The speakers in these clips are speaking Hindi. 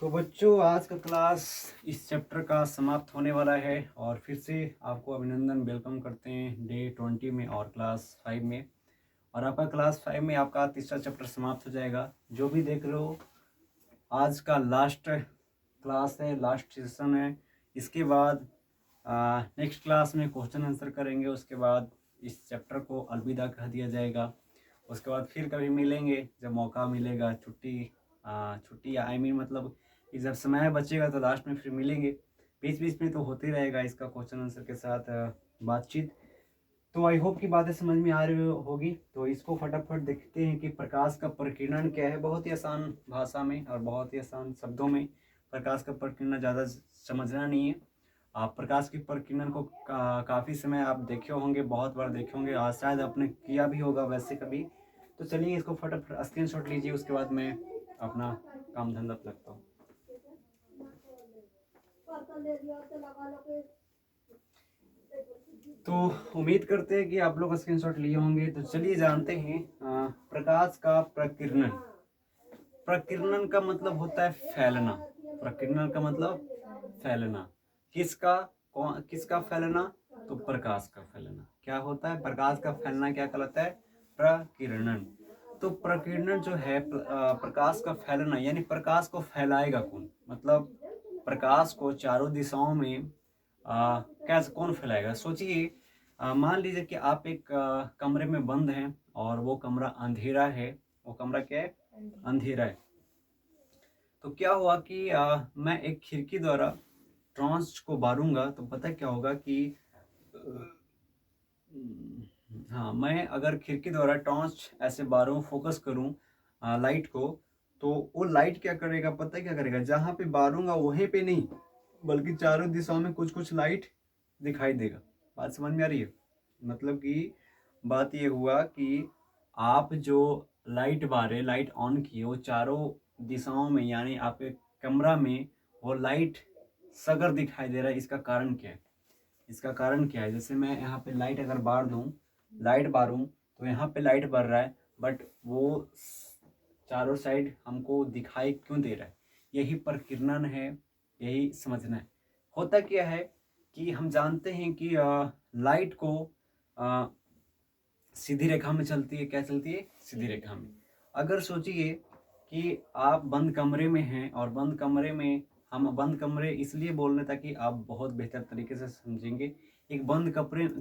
तो बच्चों, आज का क्लास इस चैप्टर का समाप्त होने वाला है और फिर से आपको अभिनंदन वेलकम करते हैं डे 20 में और क्लास 5 में। और आपका क्लास 5 में आपका तीसरा चैप्टर समाप्त हो जाएगा। जो भी देख रहे हो, आज का लास्ट क्लास है, लास्ट सेशन है। इसके बाद नेक्स्ट क्लास में क्वेश्चन आंसर करेंगे। उसके बाद इस चैप्टर को अलविदा कह दिया जाएगा। उसके बाद फिर कभी मिलेंगे जब मौका मिलेगा, छुट्टी आई मीन मतलब कि जब समय बचेगा तो लास्ट में फिर मिलेंगे। बीच बीच में तो होते रहेगा इसका क्वेश्चन आंसर के साथ बातचीत। तो आई होप की बातें समझ में आ रही होगी। तो इसको फटाफट देखते हैं कि प्रकाश का प्रकीर्णन क्या है। बहुत ही आसान भाषा में और बहुत ही आसान शब्दों में प्रकाश का प्रकीर्णन ज़्यादा समझना नहीं है। आप प्रकाश की प्रकीर्णन को काफ़ी समय आप देखे होंगे, बहुत बार देखे होंगे, आज शायद आपने किया भी होगा वैसे कभी। तो चलिए इसको फटाफट स्क्रीनशॉट लीजिए, उसके बाद मैं अपना काम धंधा पे लगता हूँ। तो उम्मीद करते हैं कि आप लोग स्क्रीनशॉट लिए होंगे। तो चलिए जानते हैं प्रकाश का प्रकीर्णन। प्रकीर्णन का मतलब होता है फैलना। प्रकीर्णन का मतलब फैलना। किसका फैलना? तो प्रकाश का फैलना। क्या होता है? प्रकाश का फैलना क्या कहलाता है? प्रकीर्णन। तो प्रकीर्णन जो है प्रकाश का फैलना, यानी प्रकाश को फैलाएगा कौन? मतलब प्रकाश को चारों दिशाओं में कैसे कौन फैलाएगा? सोचिए, मान लीजिए कि आप एक कमरे में बंद हैं और वो कमरा अंधेरा है। वो कमरा क्या है? अंधेरा है। तो क्या हुआ कि मैं एक खिड़की द्वारा टॉर्च को बारूंगा तो पता क्या होगा कि हाँ, मैं अगर खिड़की द्वारा टॉर्च ऐसे बारूं, फोकस करूं लाइट को, तो वो लाइट क्या करेगा? पता है क्या करेगा? जहां पे बारूंगा वहीं पे नहीं, बल्कि चारों दिशाओं में कुछ कुछ लाइट दिखाई देगा। बात समझ में आ रही है? मतलब कि बात ये हुआ कि आप जो लाइट बारे, लाइट ऑन किए, वो चारों दिशाओं में यानी आपके कमरा में वो लाइट सगर दिखाई दे रहा है। इसका कारण क्या है? इसका कारण क्या है? जैसे मैं यहाँ पे लाइट अगर बार दूं, लाइट बारूं, तो यहाँ पे लाइट बढ़ रहा है, बट वो चारों साइड हमको दिखाई क्यों दे रहा है? यही प्रकीर्णन है, यही समझना है। होता क्या है कि हम जानते हैं कि लाइट को सीधी रेखा में चलती है। क्या चलती है? सीधी रेखा में। अगर सोचिए कि आप बंद कमरे में हैं, और बंद कमरे में, हम बंद कमरे इसलिए बोल रहे ताकि आप बहुत बेहतर तरीके से समझेंगे। एक बंद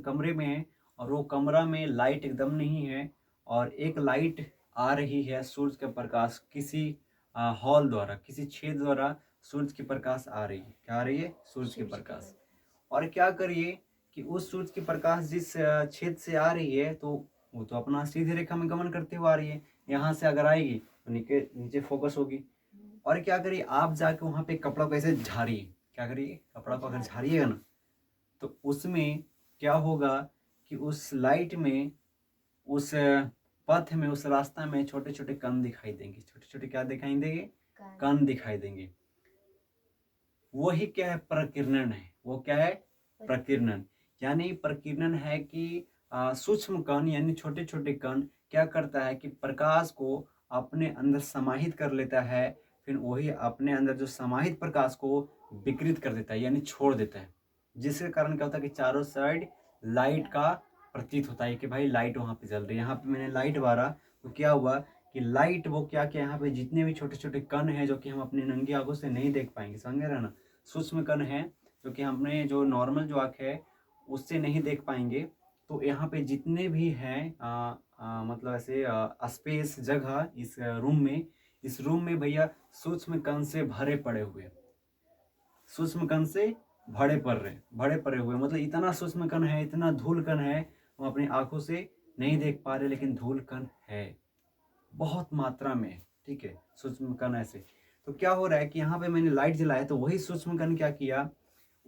कमरे में है और वो कमरा में लाइट एकदम नहीं है, और एक लाइट आ रही है सूरज का प्रकाश, किसी हॉल द्वारा, किसी छेद द्वारा सूरज की प्रकाश आ रही है। क्या आ रही है? सूरज की प्रकाश। और क्या करिए कि उस सूरज की प्रकाश जिस छेद से आ रही है, तो वो तो अपना सीधी रेखा में गमन करते हुए आ रही है। यहाँ से अगर आएगी तो नीचे नीचे फोकस होगी। और क्या करिए, आप जाके वहां पे कपड़ा को ऐसे झाड़िए। क्या करिए? कपड़ा को अगर झाड़िएगा ना, तो उसमें क्या होगा कि उस लाइट में, उस पथ में, उस रास्ता में छोटे छोटे कण दिखाई देंगे। छोटे छोटे क्या दिखाई देंगे? कण दिखाई देंगे। वही क्या है? प्रकीर्णन है। वो क्या है? प्रकीर्णन। यानी प्रकीर्णन है कि सूक्ष्म कण यानी छोटे छोटे कण क्या करता है कि प्रकाश को अपने अंदर समाहित कर लेता है, फिर वही अपने अंदर जो समाहित प्रकाश को विकृत कर देता है, यानी छोड़ देता है। जिसके कारण क्या होता है कि चारों साइड लाइट का प्रतीत होता है कि भाई लाइट वहां पे जल रही है। यहाँ पे मैंने लाइट बारा तो क्या हुआ कि लाइट वो क्या क्या यहाँ पे जितने भी छोटे छोटे कण हैं जो कि हम अपनी नंगी आंखों से नहीं देख पाएंगे, समझ रहे ना, सूक्ष्म कण है जो कि हमने जो नॉर्मल जो आँख है उससे नहीं देख पाएंगे। तो यहाँ पे जितने भी हैं मतलब ऐसे स्पेस, जगह इस रूम में, इस रूम में भैया सूक्ष्म कण से भरे पड़े हुए, सूक्ष्म कण से भरे पड़े हुए, मतलब इतना सूक्ष्म कण है, इतना धूल कण है, हम अपनी आंखों से नहीं देख पा रहे, लेकिन धूल कण है बहुत मात्रा में। ठीक है, सूक्ष्म कण ऐसे। तो क्या हो रहा है कि यहाँ पे मैंने लाइट जलाया तो वही सूक्ष्म कण क्या किया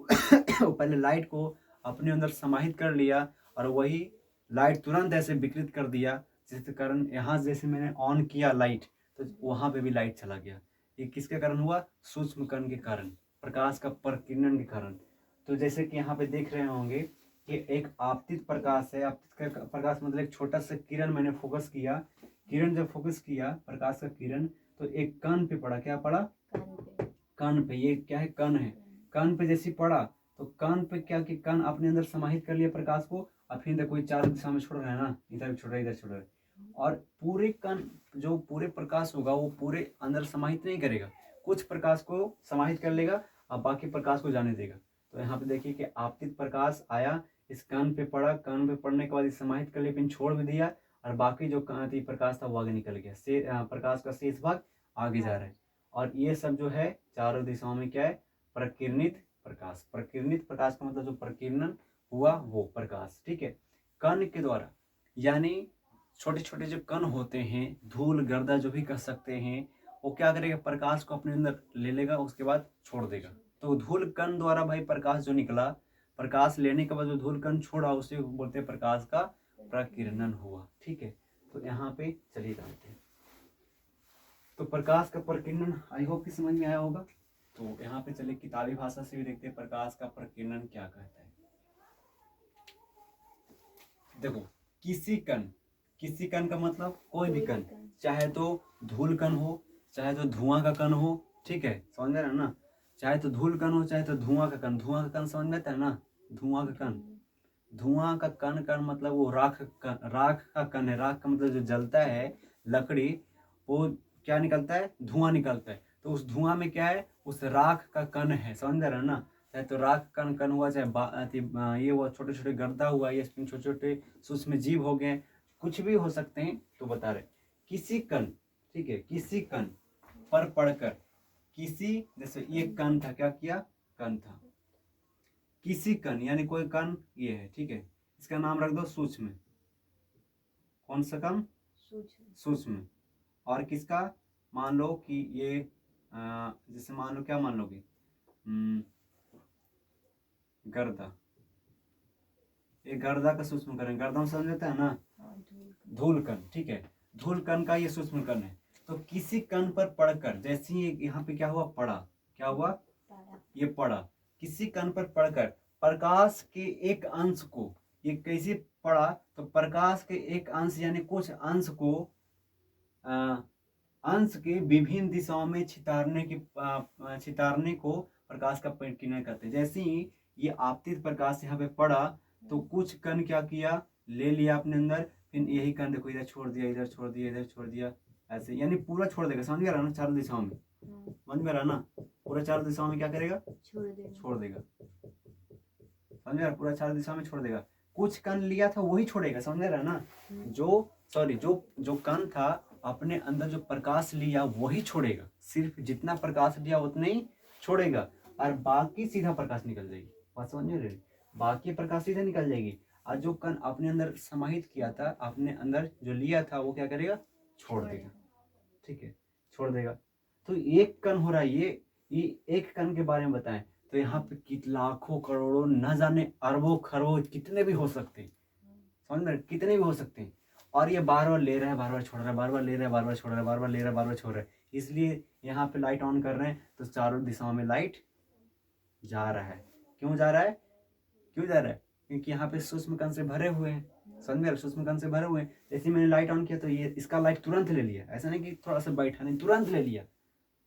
पहले लाइट को अपने अंदर समाहित कर लिया, और वही लाइट तुरंत ऐसे विकृत कर दिया, जिसके कारण यहाँ जैसे मैंने ऑन किया लाइट तो वहां पे भी लाइट चला गया। ये किसके कारण हुआ? सूक्ष्म कण के कारण, प्रकाश का प्रकीर्णन के कारण। तो जैसे कि यहाँ पे देख रहे होंगे कि एक आपतित प्रकाश है। आपतित का प्रकाश मतलब एक छोटा सा किरण मैंने फोकस किया। किरण जब फोकस किया, प्रकाश का किरण, तो एक कण पे पड़ा। क्या पड़ा? कान पे, ये क्या है, कण है, कान पे जैसे पड़ा तो कान पे क्या कि कान अपने अंदर समाहित कर लिया प्रकाश को, और फिर इधर कोई चार दिशा में छोड़ रहा है ना, इधर भी छोड़ रहा है, इधर छोड़ रहा है, और पूरे कण जो पूरे प्रकाश होगा वो पूरे अंदर समाहित नहीं करेगा, कुछ प्रकाश को समाहित कर लेगा और बाकी प्रकाश को जाने देगा। तो यहाँ पे देखिए कि आपतित प्रकाश आया, इस कान पे पड़ा, कान पे पड़ने के बाद इसे समाहित कर लिया, फिर छोड़ भी दिया, और बाकी जो प्रकाश था वो आगे निकल गया, प्रकाश का शेष भाग आगे जा रहा है। और ये सब जो है चारों दिशाओं में क्या है, प्रकीर्णित प्रकाश। प्रकीर्णित प्रकाश का मतलब जो प्रकीर्णन हुआ वो प्रकाश, ठीक है। कण के द्वारा, यानी छोटे छोटे जो कण होते हैं, धूल गर्दा जो भी कह सकते हैं, वो क्या करेगा, प्रकाश को अपने अंदर ले लेगा, उसके बाद छोड़ देगा। तो धूल कण द्वारा भाई प्रकाश जो निकला, प्रकाश लेने के बाद जो धूल कण छोड़ा उसे बोलते हैं प्रकाश का प्रकीर्णन हुआ, ठीक है। तो यहाँ पे चलिए जानते हैं। तो प्रकाश का प्रकीर्णन आई होप कि समझ में आया होगा। तो यहाँ पे चलिए किताबी भाषा से भी देखते हैं प्रकाश का प्रकीर्णन क्या कहता है। देखो, किसी कण का मतलब कोई भी कण, चाहे तो धूल कण हो, चाहे तो धुआं का कण हो, ठीक है, समझ में आ रहा है ना, चाहे तो धूल कण हो, चाहे तो धुआं का कण। धुआं का कण समझ में आता है ना, धुआं का कण, धुआं का कण मतलब वो राख का कण है। राख का मतलब जो जलता है लकड़ी, वो क्या निकलता है, धुआं निकलता है। तो उस धुआं में क्या है, उस राख का कण है, समझ में आ रहा है ना। चाहे तो राख कण हुआ, चाहे ये हुआ, छोटे छोटे गर्दा हुआ, ये छोटे छोटे सूक्ष्म जीव हो गए, कुछ भी हो सकते हैं। तो बता रहे किसी कण, ठीक है, किसी कण पर पड़कर, किसी, जैसे ये कण था, क्या किया, कण था, किसी कण यानी कोई कण ये है, ठीक है, इसका नाम रख दो सूक्ष्म। कौन सा कण, सूक्ष्म। और किसका, मान लो कि ये जैसे मान लो, क्या मान लोगे, गर्दा, ये गर्दा का सूक्ष्म कण है। गर्दा में समझ लेते हैं ना, धूल कण, ठीक है, धूल कण का ये सूक्ष्म कण है। तो किसी कण पर पड़कर, जैसे ही यहाँ पे क्या हुआ, पड़ा, क्या हुआ, ये पड़ा, किसी कण पर पड़कर प्रकाश के एक अंश को, ये कैसे पड़ा, तो प्रकाश के एक अंश यानी कुछ अंश को अंश के विभिन्न दिशाओं में छितारने को प्रकाश का प्रकीर्णन कहते हैं। जैसे ही ये आपतित प्रकाश यहाँ पे पड़ा तो कुछ कण क्या किया, ले लिया अपने अंदर, फिर यही कण देखो इधर छोड़ दिया, इधर छोड़ दिया, इधर छोड़ दिया, ऐसे, यानी पूरा छोड़ देगा, समझ में आ रहा ना, चारों दिशाओं में, समझ में आ रहा ना, पूरा चारों दिशाओं में क्या करेगा, छोड़ देगा, समझ में आ रहा, पूरा चारों दिशा में छोड़ देगा। कुछ कण लिया था वही छोड़ेगा, समझ में आ रहा ना, जो कण था अपने अंदर जो प्रकाश लिया वही छोड़ेगा, सिर्फ जितना प्रकाश लिया उतना ही छोड़ेगा, और बाकी सीधा प्रकाश निकल जाएगी। बात समझ में रही, बाकी प्रकाश सीधा निकल जाएगी, और जो कण अपने अंदर समाहित किया था, अपने अंदर जो लिया था, वो क्या करेगा, छोड़ देगा, ठीक है, छोड़ देगा। तो एक कण हो रहा है, ये एक कण के बारे में बताएं, तो यहाँ पे लाखों करोड़ों न जाने अरबों खरबों कितने भी हो सकते हैं, समझ में, कितने भी हो सकते हैं, और ये बार बार ले रहा है, बार बार छोड़ रहा है, बार बार ले रहा है, बार बार छोड़ रहा है, बार बार ले रहा है, बार बार छोड़ रहा है। इसलिए यहाँ पे लाइट ऑन कर रहे हैं तो चारों दिशाओं में लाइट जा रहा है। क्यों जा रहा है, क्यों जा रहा है, क्योंकि यहाँ पे सूक्ष्म कण से भरे हुए हैं, समझ में, सूक्ष्म कण से भरे हुए हैं। जैसे मैंने लाइट ऑन किया तो ये इसका लाइट तुरंत ले लिया, ऐसा नहीं कि थोड़ा सा बैठा, नहीं, तुरंत ले लिया,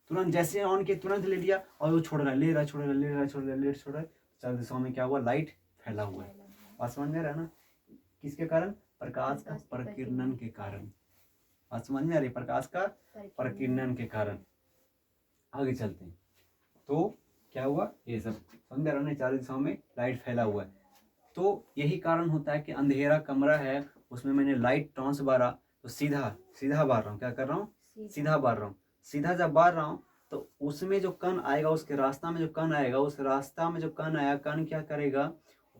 तुरंत जैसे ऑन किया तुरंत ले लिया, और वो छोड़ रहा है, ले रहा है, छोड़ रहा है, ले रहा है, छोड़ रहा है, ले छोड़ रहा है, चारों दिशाओं में क्या हुआ, लाइट फैला हुआ है। बात समझ में आ रहा है ना, किसके कारण, प्रकाश का प्रकीर्णन के कारण। बात समझ में आ रही, प्रकाश का प्रकीर्णन के कारण। आगे चलते हैं, तो क्या हुआ, ये सब समझ रहा है, चारों दिशाओं में लाइट फैला हुआ है। तो यही कारण होता है कि अंधेरा कमरा है, उसमें मैंने लाइट टॉर्च बारा तो सीधा सीधा बार रहा हूँ, क्या कर रहा हूँ, सीधा बार रहा हूँ। सीधा जब बार रहा हूँ तो उसमें जो कण आएगा, उसके रास्ता में जो कण आएगा, उस रास्ता में जो कण आया, कण क्या करेगा,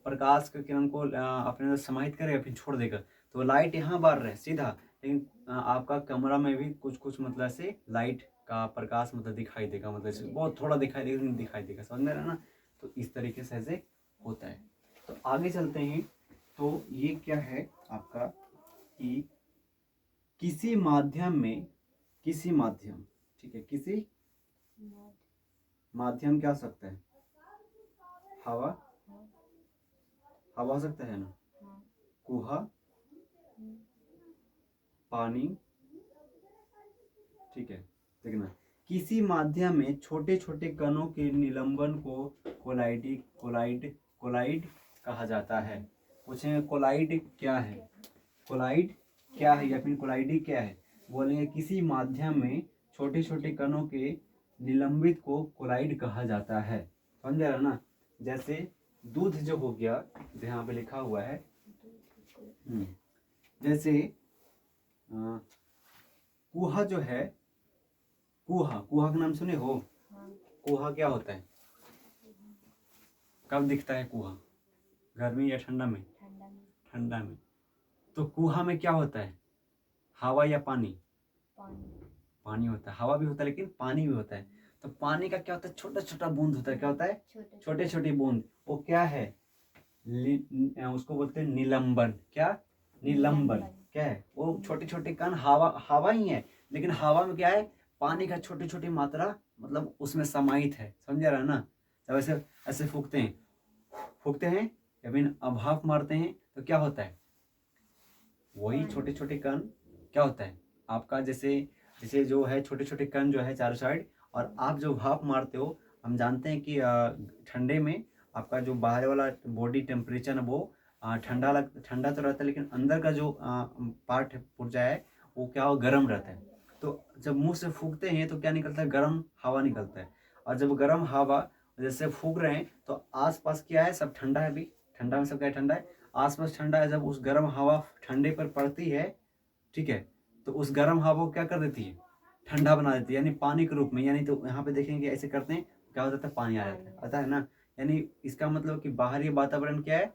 प्रकाश के किरण को अपने अंदर समाहित करेगा, फिर छोड़ देगा। तो लाइट यहाँ बार रहे सीधा, लेकिन आपका कमरा में भी कुछ कुछ मतलब से लाइट का प्रकाश मतलब दिखाई देगा, मतलब बहुत थोड़ा दिखाई देगा, लेकिन दिखाई देगा, समझ में आ रहा है ना। तो इस तरीके से ऐसे होता है। तो आगे चलते हैं, तो ये क्या है आपका कि किसी माध्यम में, किसी माध्यम, ठीक है, किसी माध्यम क्या हो सकता है, हवा, हवा हो सकता है ना, कुहा, पानी, ठीक है, देखना किसी माध्यम में छोटे छोटे कणों के निलंबन को कोलाइड कहा जाता है। पूछेंगे कोलाइड क्या है, कोलाइड क्या है या फिर कोलाइडी क्या है? बोलेंगे किसी माध्यम में छोटे छोटे कणों के निलंबित को कोलाइड कहा जाता है। समझ रहा ना? जैसे दूध जो हो गया, जो यहाँ पे लिखा हुआ है, जैसे कुहा जो है, कुहा का नाम सुने हो? कुहा क्या होता है? कब दिखता है कुहा? गर्मी या ठंडा में? ठंडा में। तो कुहा में क्या होता है? हवा या पानी? पानी होता है। हवा भी होता है लेकिन पानी भी होता है। तो पानी का क्या होता है? छोटा छोटा बूंद होता है। क्या होता है? छोटे छोटे बूंद। वो क्या है? उसको बोलते हैं निलंबन। क्या? निलंबन। क्या है? वो छोटे छोटे कण हवा ही है, लेकिन हवा में क्या है? पानी का छोटी छोटी मात्रा मतलब उसमें समाहित है। समझ रहा है ना? जब ऐसे ऐसे फूकते हैं या फिर भाप मारते हैं तो क्या होता है? वही छोटे छोटे कण क्या होता है आपका, जैसे जो है छोटे छोटे कण जो है चारों साइड, और आप जो भाप मारते हो, हम जानते हैं कि ठंडे में आपका जो बाहर वाला बॉडी टेम्परेचर है वो ठंडा तो रहता है, लेकिन अंदर का जो पार्ट पुर्जा है वो क्या हो? गर्म रहता है। तो जब मुंह से फूकते हैं तो क्या निकलता है? गर्म हवा निकलता है। और जब गर्म हवा जैसे फूक रहे हैं तो आसपास क्या है? सब ठंडा है। अभी ठंडा में सब क्या है? ठंडा है। आसपास ठंडा है। जब उस गर्म हवा ठंडे पर पड़ती है, ठीक है, तो उस गर्म हवा को क्या कर देती है? ठंडा बना देती है, यानी पानी के रूप में। यानी तो यहाँ पे देखेंगे ऐसे करते हैं, क्या हो जाता है? पानी आ जाता है। आता है ना? यानी इसका मतलब कि बाहरी वातावरण क्या है?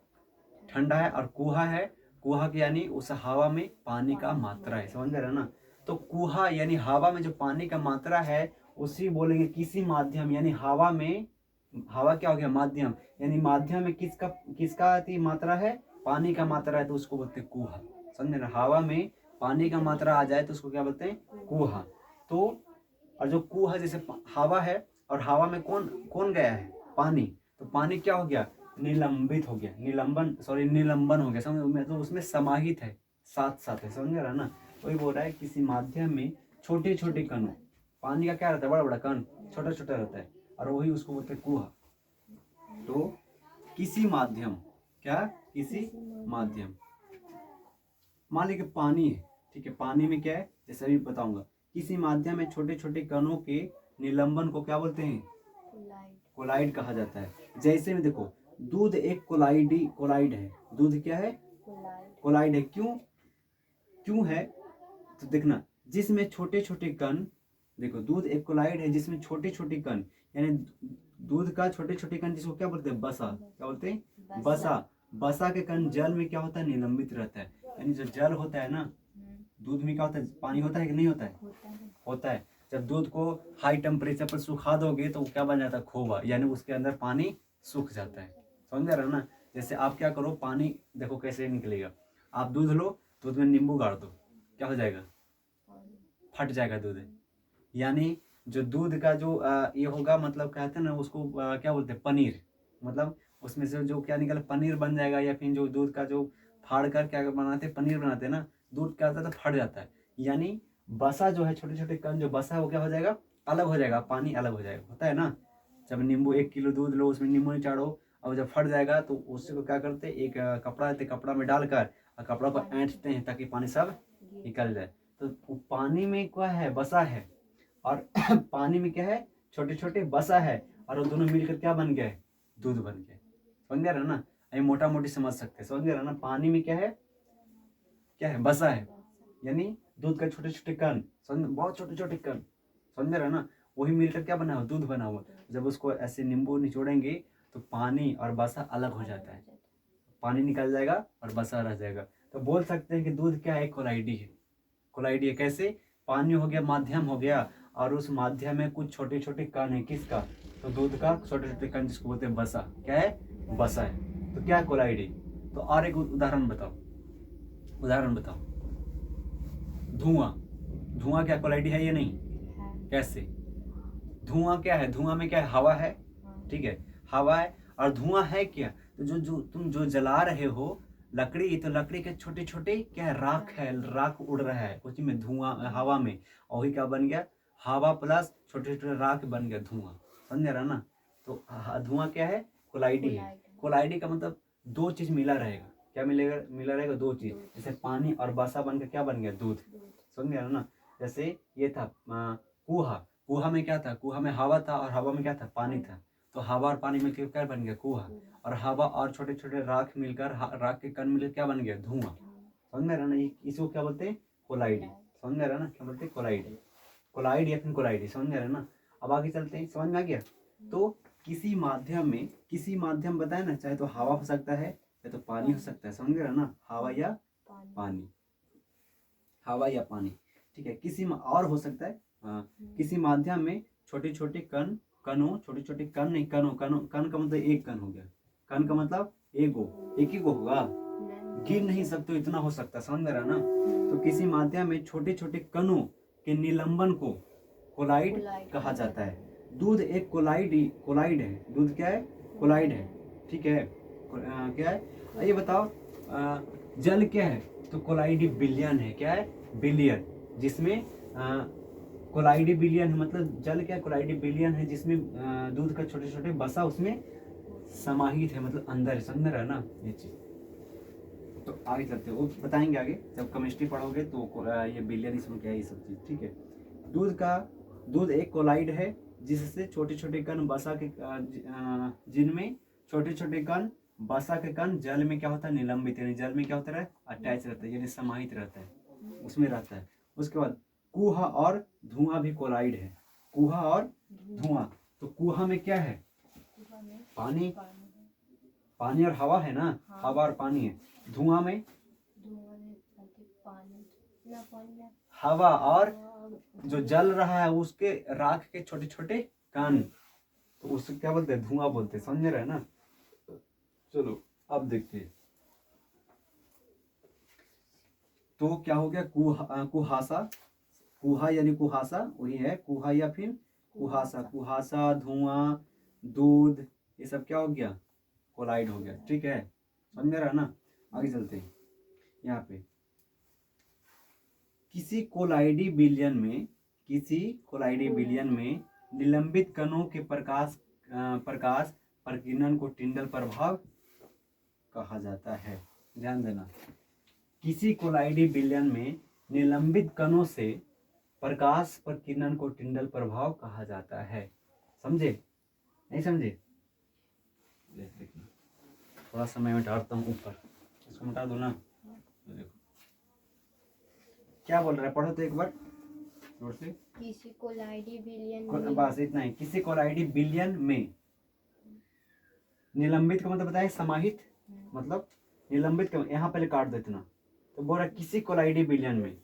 ठंडा है। और कुहा है, कुहा के यानी उस हवा में पानी का मात्रा है। समझ रहे ना? तो कुहा यानी हवा में जो पानी का मात्रा है उसी बोलेंगे किसी माध्यम, यानी हवा में, हवा क्या हो गया? माध्यम। यानी माध्यम में किसका मात्रा है? पानी का मात्रा है, तो उसको बोलते हैं कुहा। समझ रहे? हवा में पानी का मात्रा आ जाए तो उसको क्या बोलते हैं? कुहा। तो और जो कुहा जैसे हवा है, और हवा में कौन कौन गया है? पानी। तो पानी क्या हो गया? निलंबित हो गया। निलंबन हो गया। समझ में? तो उसमें समाहित है, साथ साथ है। समझ रहा ना? वही बोल रहा है किसी माध्यम में छोटे छोटे कण। पानी का क्या रहता है? बड़ा बड़ा कण, छोटा छोटा रहता है, और वही उसको बोलते हैं कुहा। तो किसी माध्यम, क्या? किसी माध्यम। मान लीजिए पानी है, ठीक है, पानी में क्या है? जैसे अभी बताऊंगा, किसी माध्यम में छोटे छोटे कणों के निलंबन को क्या बोलते हैं? कोलाइड कहा जाता है। जैसे में देखो, दूध एक कोलाइड है। दूध क्या है? कोलाइड है। क्यों है? तो देखना, जिसमें छोटे छोटे कण, देखो दूध एक कोलाइड है जिसमें छोटे छोटे कण, यानी दूध का छोटे छोटे कण जिसको क्या बोलते हैं? बसा। क्या बोलते हैं? बसा के कण जल में क्या होता है? निलंबित रहता है। यानी जो जल होता है ना, दूध में क्या होता है? पानी होता है कि नहीं होता है? होता है। जब दूध को हाई टेम्परेचर पर सुखा दोगे तो क्या बन जाता है? खोवा, यानी उसके अंदर पानी सूख जाता है। समझ रहे हो ना? जैसे आप क्या करो, पानी देखो कैसे निकलेगा। आप दूध लो, दूध में नींबू गाड़ दो, क्या हो जाएगा? फट जाएगा दूध। यानी जो दूध का जो ये होगा, मतलब कहते हैं ना उसको क्या बोलते हैं? पनीर। मतलब उसमें से जो क्या निकल पनीर बन जाएगा, या फिर जो दूध का जो फाड़ कर क्या बनाते हैं? पनीर बनाते हैं ना, दूध क्या होता है? तो फट जाता है। यानी बसा जो है, छोटे छोटे कण जो बसा है वो क्या हो जाएगा? अलग हो जाएगा, पानी अलग हो जाएगा। होता है ना? जब नींबू 1 किलो दूध लो, उसमें नींबू निचाड़ो, और जब फट जाएगा तो उससे को क्या करते हैं? एक कपड़ा लेते, कपड़ा में डालकर और कपड़ा को ऐंठते हैं ताकि पानी सब निकल जाए। तो पानी में क्या है? बसा है। और पानी में क्या है? छोटे छोटे बसा है, और वो दोनों मिलकर क्या बन गए? दूध बन गए। समझ रहे ना? अभी मोटा मोटी समझ सकते हैं। समझ रहे ना? पानी में क्या है? क्या है? बसा है, यानी दूध का छोटे छोटे कण, समझ, बहुत छोटे छोटे कण। समझ रहे ना? वही मिलकर क्या बना हुआ? दूध बना हुआ। जब उसको ऐसे नींबू निचोड़ेंगे तो पानी और बसा अलग हो जाता है। पानी निकल जाएगा और बसा रह जाएगा। तो बोल सकते हैं कि दूध क्या है? कोलाइडी है। कोलाइडी है। कैसे? पानी हो गया, माध्यम हो गया, और उस माध्यम में कुछ छोटे छोटे कण है। किसका? तो दूध का छोटे छोटे कण, जिसको बोलते हैं बसा। क्या है? बसा है। तो क्या है? कोलाइडी। तो और एक उदाहरण बताओ, धुआं क्या कोलाइडी है या नहीं? कैसे? धुआं क्या है? धुआं में क्या है? हवा है, ठीक है, हवा है। और धुआं है क्या? तो जो तुम जो जला रहे हो लकड़ी, तो लकड़ी के छोटे छोटे क्या है? राख है, राख उड़ रहा है उसी में, धुआं हवा में। और वही क्या बन गया? हवा प्लस छोटे छोटे राख बन गया धुआं, समझ रहा ना। तो धुआं क्या है, कोलाइडी है। कोलाइडी का मतलब दो चीज मिला रहेगा, क्या मिलेगा, मिला रहेगा दो चीज, जैसे पानी और बसा बनकर क्या बन गया, दूध, समझ रहा ना। जैसे ये था कुहा, कुहा में क्या था, कुहा में हवा था और हवा में क्या था, पानी था। तो हवा और पानी मिलकर क्या बन गया, कुहा। और हवा और छोटे छोटे राख मिलकर राख के कण मिलकर क्या बन गया, धुआं, समझ रहा ना। इसको क्या बोलते हैं, कोलाइडी, समझ रहा ना, क्या बोलते हैं, कोलाइडी, कोलाइड या फिर कोलाइडी, समझ रहा ना। अब आगे चलते हैं, समझ में आ गया। तो किसी माध्यम में, किसी माध्यम बताए ना, चाहे तो हवा हो सकता है या तो पानी हो सकता है, समझ रहा ना, हवा या पानी, हवा या पानी, ठीक है। किसी और हो सकता है, हाँ, किसी माध्यम में छोटे छोटे कण, कणों, छोटे छोटे कण नहीं, कणों, कण का मतलब एक कण हो गया, कण का मतलब एक ही को होगा, गिर नहीं सकते, इतना हो सकता है, समझ रहा ना। तो किसी माध्यम में छोटे छोटे कणों के निलंबन को कोलाइड कहा जाता है। दूध एक कोलाइड है, दूध क्या है, कोलाइड है, ठीक है। क्या है ये बताओ, जल क्या है, तो कोलाइडी बिलियन है, क्या है, बिलियन, जिसमें कोलाइडी बिलियन है, मतलब जल क्या है, कोलाइडी बिलियन है, जिसमें दूध का छोटे छोटे बसा उसमें समाहित है, मतलब अंदर है, समझ रहा ना ये चीज। तो आगे चलते हैं, वो बताएंगे आगे जब केमिस्ट्री पढ़ोगे, तो ये बिलियन इसमें क्या है, ये सब चीज, ठीक है। दूध एक कोलाइड है, जिससे छोटे छोटे कण बसा के जिनमें छोटे छोटे कण बसा के कण जल में क्या होता है, निलंबित, यानी जल में क्या होता है, अटैच रहता है, यानी समाहित रहता है, उसमें रहता है। उसके बाद कुहा और धुआं भी कोलाइड है, कुहा और धुआं। तो कुहा में क्या है, पानी, पानी और हवा है ना, हवा और पानी है। धुआं में हवा और जो जल रहा है उसके राख के छोटे छोटे कण, तो उसको क्या बोलते हैं, धुआं बोलते हैं, समझ रहे हैं ना। चलो अब देखते हैं, तो क्या हो गया, कुहासा, कुहा यानी कुहासा वही है, कुहा या फिर कुहासा, कुहासा, धुआं, दूध, ये सब क्या हो गया, कोलाइड हो गया, ठीक है, समझ रहा ना। आगे चलते हैं, यहाँ पे किसी कोलाइडी बिलियन में निलंबित कणों के प्रकाश प्रकीर्णन को टिंडल प्रभाव कहा जाता है। ध्यान देना, किसी कोलाइडी बिलियन में निलंबित कणों से प्रकाश प्रकीर्णन को टिंडल प्रभाव कहा जाता है। समझे, नहीं समझे, थोड़ा समय में डालता हूँ ऊपर, इसको मिटा दो ना। देखो क्या बोल रहा है, पढ़ो तो एक बार जोर से। किसी कोलाइडी बिलियन में, बस इतना ही, किसी कोलाइडी बिलियन में, निलंबित का मतलब बताए समाहित, मतलब निलंबित का यहाँ पहले काट दो इतना। तो बोल रहा किसी कोलाइडी बिलियन में,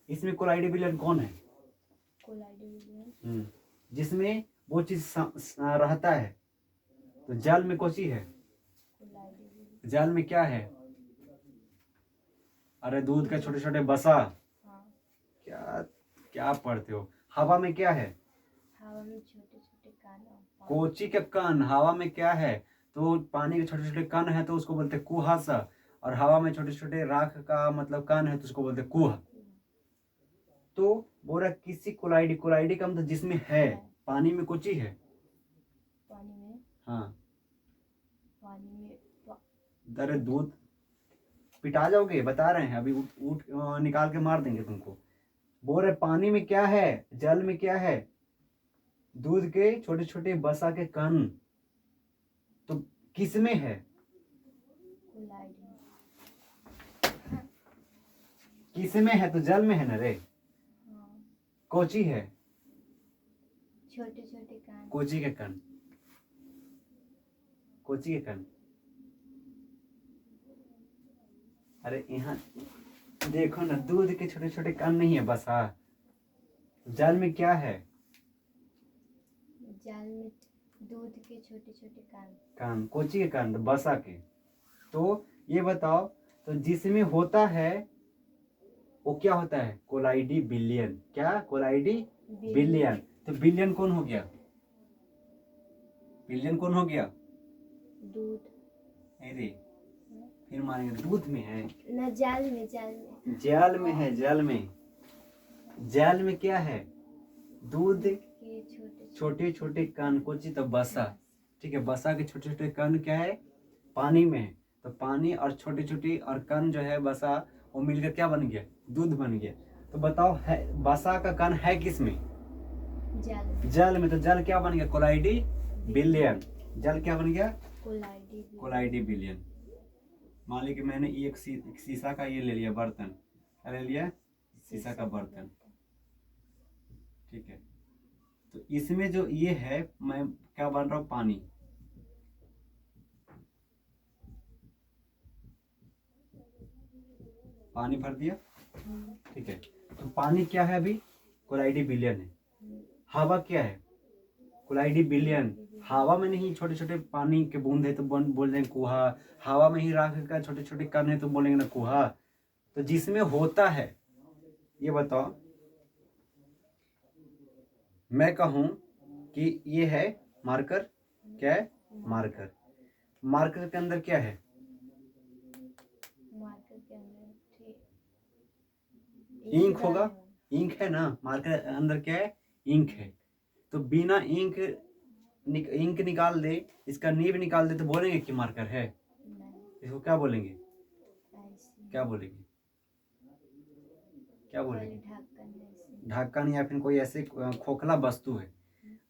इसमें कोलाइडी बिलियन कौन है, कोलाइडी बिलियन, जिसमें वो चीज रहता है। तो जल में कौन सी है, जल में क्या है, अरे दूध के छोटे छोटे बसा, क्या क्या पढ़ते हो। हवा में क्या है, हवा में छोटे छोटे कण, कोची के कण, हवा में क्या है, तो पानी के छोटे छोटे कण है तो उसको बोलते कुहासा, और हवा में छोटे छोटे राख का मतलब कण है तो उसको बोलते कुहा। तो बोला किसी कोलाइडी, कोलाइडी का मतलब जिसमें है, पानी में कोची है, पानी में, हाँ, पानी में, अरे दूध, पिटा जाओगे, बता रहे हैं अभी, उठ निकाल के मार देंगे तुमको। बोल रहे पानी में क्या है, जल में क्या है, दूध के छोटे छोटे बसा के कण, तो किस में है, किस में है, तो जल में है ना रे, कोची है, छोटे छोटे कण, कोची के कण, कोची के कण। अरे यहाँ देखो ना, दूध के छोटे छोटे कण नहीं है बसा, जल में क्या है, जल में दूध के छोटे छोटे कण, कण, कोची के कण, बसा के। तो ये बताओ, तो जिसमें होता है वो क्या होता है, कोलाइडी बिलियन, क्या, कोलाइडी बिलियन। तो बिलियन कौन हो गया, बिलियन कौन हो गया, दूध, अरे फिर मारेंगे, दूध में है ना, जल में, जल में, जल में है, जल में, जल में क्या है, दूध के छोटे छोटे छोटे कण कोची तो बसा, ठीक है। बसा के छोटे छोटे कण क्या है, पानी में है। तो पानी और छोटी छोटी और कण जो है बसा, वो मिलकर क्या बन गया, दूध बन गया। तो बताओ है बसा का कण है किस में, जल जल में। तो जल क्या बन गया, कोलाइडी बिलियन। जल क्या बन गया, कोलाइडी कोलाइडी बिलियन। मान ली कि मैंने एक शीशा का ये ले लिया बर्तन, क्या ले लिया, शीशा का बर्तन, ठीक है। तो इसमें जो ये है, मैं क्या बन रहा हूँ, पानी। पानी भर दिया, ठीक है। तो पानी क्या है अभी, कोलाइडी बिलियन है। हवा क्या है, कोलाइडी बिलियन। हवा में नहीं छोटे छोटे पानी के बूंद है तो बोल देंगे कुहा। हवा में ही राख का छोटे छोटे कण है तो बोलेंगे ना कुहा। तो जिसमें होता है, ये बताओ, मैं कहूं कि ये है मार्कर, क्या है, मार्कर। मार्कर के अंदर क्या है, मार्कर के अंदर इंक होगा, इंक है ना। मार्कर के अंदर क्या है, इंक है। तो बिना इंक इंक निकाल दे, इसका नीब निकाल दे तो बोलेंगे कि मार्कर है। इसको क्या बोलेंगे, क्या बोलेंगे, क्या बोलेंगे, ढक्कन या फिर कोई ऐसे खोखला वस्तु है।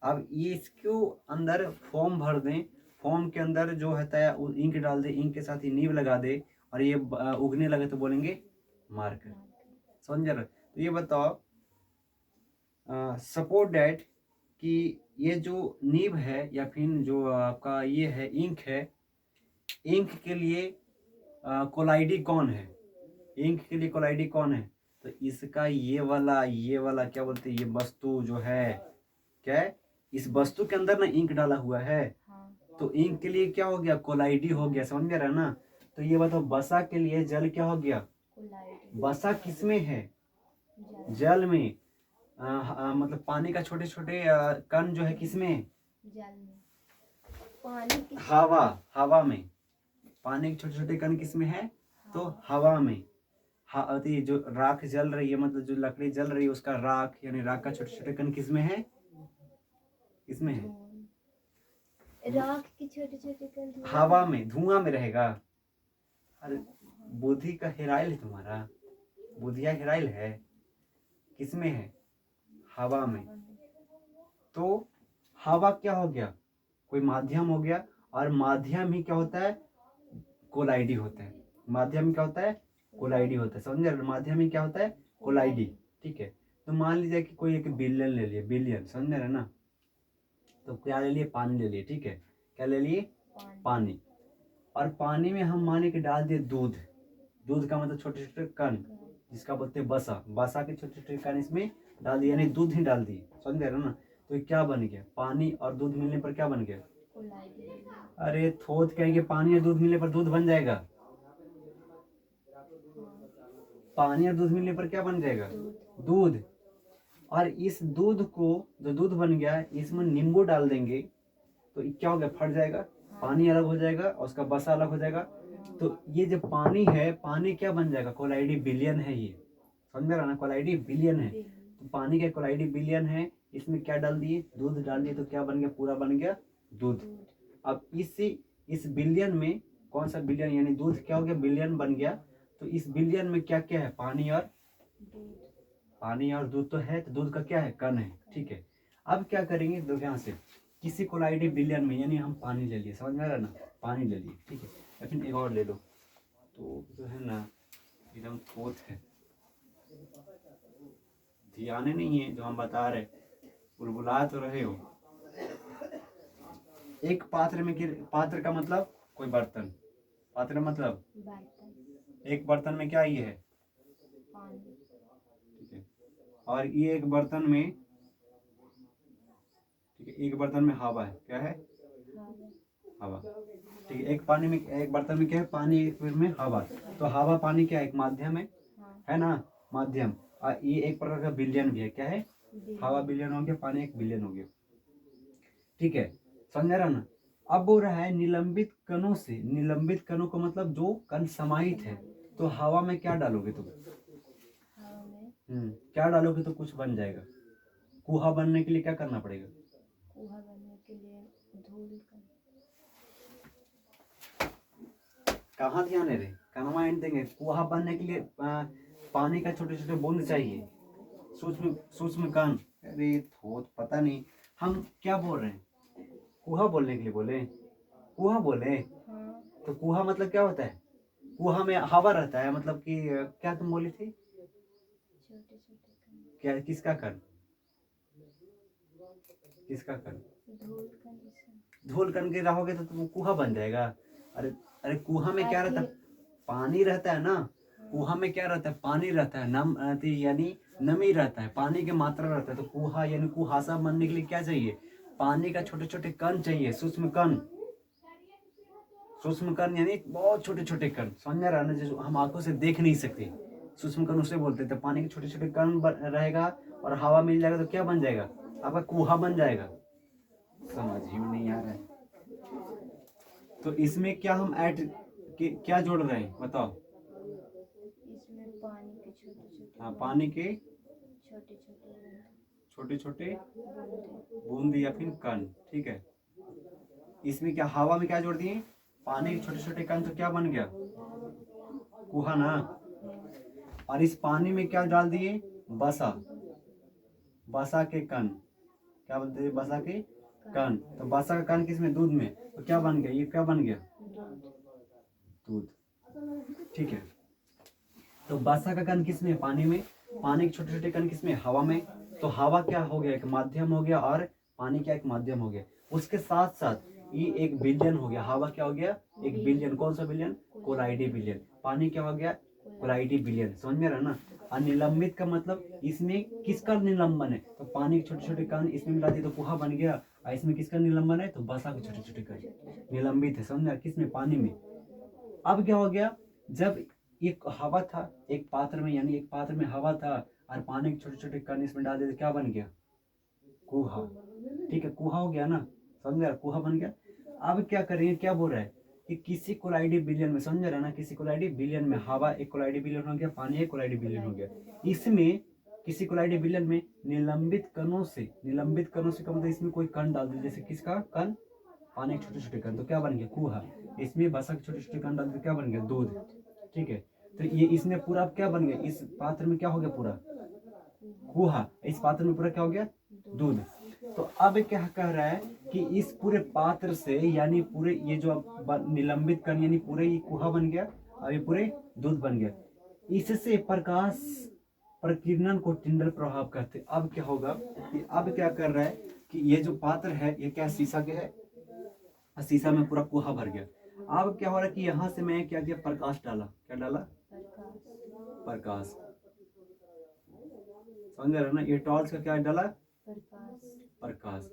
अब ये इसको अंदर फॉर्म भर दें, फॉर्म के अंदर जो होता है इंक डाल दे, इंक के साथ ही नीब लगा दे और ये उगने लगे तो बोलेंगे मार्कर। समझ रहे। तो ये बताओ, सपोर्ट डैट कि ये जो नीब है या फिर जो आपका ये है इंक है, इंक के लिए कोलाइडी कौन है, इंक के लिए कोलाइडी कौन है। तो इसका ये वाला क्या बोलते हैं, ये वस्तु जो है, क्या है, इस वस्तु के अंदर ना इंक डाला हुआ है। तो इंक के लिए क्या हो गया, कोलाइडी हो गया। समझ में आ रहा है ना। तो ये बताओ बसा के लिए जल क्या हो गया, बसा किसमें है, जल में। मतलब पानी का छोटे छोटे कण जो है किसमें है, जल में। पानी हवा में। पानी के छोटे छोटे कण किसमें है, तो हवा में। जो राख जल रही है, मतलब जो लकड़ी जल रही है उसका राख यानी राख का छोटे छोटे कण किसमें है, किसमें है, राख के छोटे छोटे कण हवा में, धुआं में रहेगा। अरे बुद्धि का हेराइल है तुम्हारा, बुद्धिया हेराइल है, किसमें है, हवा में। तो हवा क्या हो गया, कोई माध्यम हो गया। और माध्यम ही क्या होता है, कोलाइडी होता है। माध्यम क्या होता है, कोलाइडी होता है। समझ रहे, माध्यम ही क्या होता है, कोलाइडी, ठीक है। तो मान लीजिए कि कोई एक बिलियन ले लिए, बिलियन, समझ रहे ना। तो क्या ले लिए, पानी ले लिए, ठीक है। क्या ले लिए, पानी। और पानी में हम माने कि डाल दिए दूध। दूध का मतलब छोटे छोटे कण, जिसका बोलते हैं बसा। बसा के छोटे छोटे कण इसमें डाल दिए, यानी दूध ही डाल दिए। समझ रहे ना। तो ये क्या बन गया, पानी और दूध मिलने पर क्या बन गया, अरे थोथ कहेंगे, पानी और दूध मिलने पर दूध बन जाएगा। पानी और दूध मिलने पर क्या बन जाएगा, दूध। और इस दूध को, जो दूध बन गया, इसमें नींबू डाल देंगे तो क्या हो गया, फट जाएगा, पानी अलग हो जाएगा और उसका बसा अलग हो जाएगा। तो ये जो पानी है, पानी क्या बन जाएगा, कोलाइडी बिलियन है ये। समझ रहा ना, कोलाइडी बिलियन है। तो पानी का कोलाइडी बिलियन है, इसमें क्या डाल दिए, दूध डाल दिए, तो क्या बन गया, पूरा बन गया दूध। अब इस बिलियन में कौन सा बिलियन, यानी दूध क्या हो गया, बिलियन बन गया। तो इस बिलियन में क्या क्या है, पानी और दूध तो है। तो दूध का क्या है, कण है, ठीक है। अब क्या करेंगे, देखो यहाँ से किसी कोलाइडी बिलियन में, यानी हम पानी ले लिए, समझ में आ रहा है ना, पानी ले लिए, ठीक है। या फिर एक और ले लो, तो जो है ना एकदम थोथ है, ध्यान नहीं है जो हम बता रहे, बुलबुला तो रहे हो। एक पात्र में, पात्र का मतलब कोई बर्तन, पात्र मतलब एक बर्तन में क्या ये है, ठीक है। और ये एक बर्तन में, ठीक है, एक बर्तन में हवा है, क्या है, हवा, ठीक है। एक पानी में, एक बर्तन में क्या है, पानी, एक में हवा। तो हवा पानी क्या है, एक माध्यम है ना, माध्यम। और ये एक प्रकार का बिलियन भी है, क्या है, हवा बिलियन हो गया, पानी एक बिलियन हो गया, ठीक है। समझ रहा ना। अब बोल रहा है निलंबित कणों से, निलंबित कणों का मतलब जो कण समाहित है। तो हवा में क्या डालोगे तुम, क्या डालोगे तो कुछ बन जाएगा, कुहा बनने के लिए क्या करना पड़ेगा? कुहा बनने के लिए धूल कण। कहाँ ध्यान है रे, कहाँ एंड देंगे? कुहा बनने के लिए पानी का छोटे छोटे बूंद चाहिए, सूक्ष्म सूक्ष्म कण। अरे थोत पता नहीं हम क्या बोल रहे हैं। कुहा बोलने के लिए बोले, कुहा बोले। हाँ, तो कुहा मतलब क्या होता है? कुहा में हवा रहता है, मतलब कि क्या तुम बोली थी? छोटे छोटे कण। क्या, किसका कण? किसका कण? धूल कण जैसा। धूल कण के रहोगे तो तुम कुहा बन जाएगा। अरे अरे कुहा में क्या रहता है? पानी रहता है ना। कुहा में क्या रहता है? पानी रहता है, यानी नमी रहता है, पानी की मात्रा रहता है। तो कुहा यानी कुहासा बनने के लिए क्या चाहिए? पानी का छोटे छोटे कण चाहिए, सूक्ष्म कण। सूक्ष्म कण यानी बहुत छोटे छोटे कण, समझ में आ रहा है ना, जो हम आंखों से देख नहीं सकते। सूक्ष्म कण उसे बोलते थे। पानी के छोटे छोटे कण रहेगा और हवा मिल जाएगा तो क्या बन जाएगा? आपका कुहा बन जाएगा। समझ ही नहीं आ रहा है। तो इसमें क्या हम क्या जोड़ रहे हैं बताओ? इसमें पानी के छोटे छोटे हाँ, पानी के छोटे छोटे छोटे छोटे बूंदे। बूंद या फिर कण, ठीक है। इसमें क्या हवा में क्या जोड़ दिए? पानी के छोटे छोटे कण, तो क्या बन गया? कुहा ना। और इस पानी में क्या डाल दिए? बसा, बसा के कण। क्या बोलते हैं? बसा के कण। तो बसा का कण किसमें? दूध में। तो क्या बन गया? ये क्या बन गया? दूध, ठीक है। तो बसा का कण किसमें? पानी में। पानी के छोटे छोटे कण किसमें? हवा में। तो हवा क्या हो गया? एक माध्यम हो गया, और पानी क्या एक माध्यम हो गया। उसके साथ साथ ये एक बिलियन हो गया। हवा क्या हो गया? एक बिलियन। कौन सा बिलियन? कोलाइडी बिलियन। पानी क्या हो गया? कोलाइडी बिलियन। समझ में आ रहा है ना। अनिलंबित का मतलब इसमें किसका निलंबन है? तो पानी के छोटे छोटे कण इसमें मिला दिए तो कुहा बन गया। और इसमें किसका निलंबन है? तो बसा के छोटे छोटे कण निलंबित है। समझ में? किसमें? पानी में। अब क्या हो गया? जब एक हवा था एक पात्र में, यानी एक पात्र में हवा था और पानी के छोटे छोटे कण इसमें डाल दिए तो क्या बन गया? कुहा, ठीक है। कुहा हो गया ना, समझ गया? कुहा बन गया। अब क्या करेंगे? क्या बोल रहा है कि किसी कोलाइडी बिलियन में, समझ रहा है ना, किसी कोलाइडी बिलियन में हवा एक कोलाइडी बिलियन हो गया, पानी एक कोलाइडी बिलियन हो गया। इसमें किसी कोलाइडी बिलियन में निलंबित कणों से का मतलब इसमें कोई कण डाल दिया, जैसे किसका कण? पानी के छोटे छोटे कण, तो क्या बन गया? कुहा। इसमें बसा के छोटे छोटे कण डाल दिए, क्या बन गया? दूध, ठीक है। तो ये इसमें पूरा क्या बन गया? इस पात्र में क्या हो गया? पूरा कुहा। इस पात्र में पूरा क्या हो गया? दूध। तो अब क्या कह रहा है कि इस पूरे पात्र से, यानी पूरे ये जो निलंबित कण, यानी पूरे ये कुहा बन गया और ये पूरे दूध बन गया। इससे प्रकाश प्रकीर्णन को टिंडल प्रभाव कहते हैं। अब क्या होगा कि अब क्या कर रहा है कि ये जो पात्र है ये क्या शीशा के है, शीशा में पूरा कुहा भर गया। अब क्या हो रहा है कि यहाँ से मैं क्या किया? प्रकाश डाला। क्या डाला? प्रकाश। समझ रहे हो ना? ये टॉर्च का क्या डाला? प्रकाश।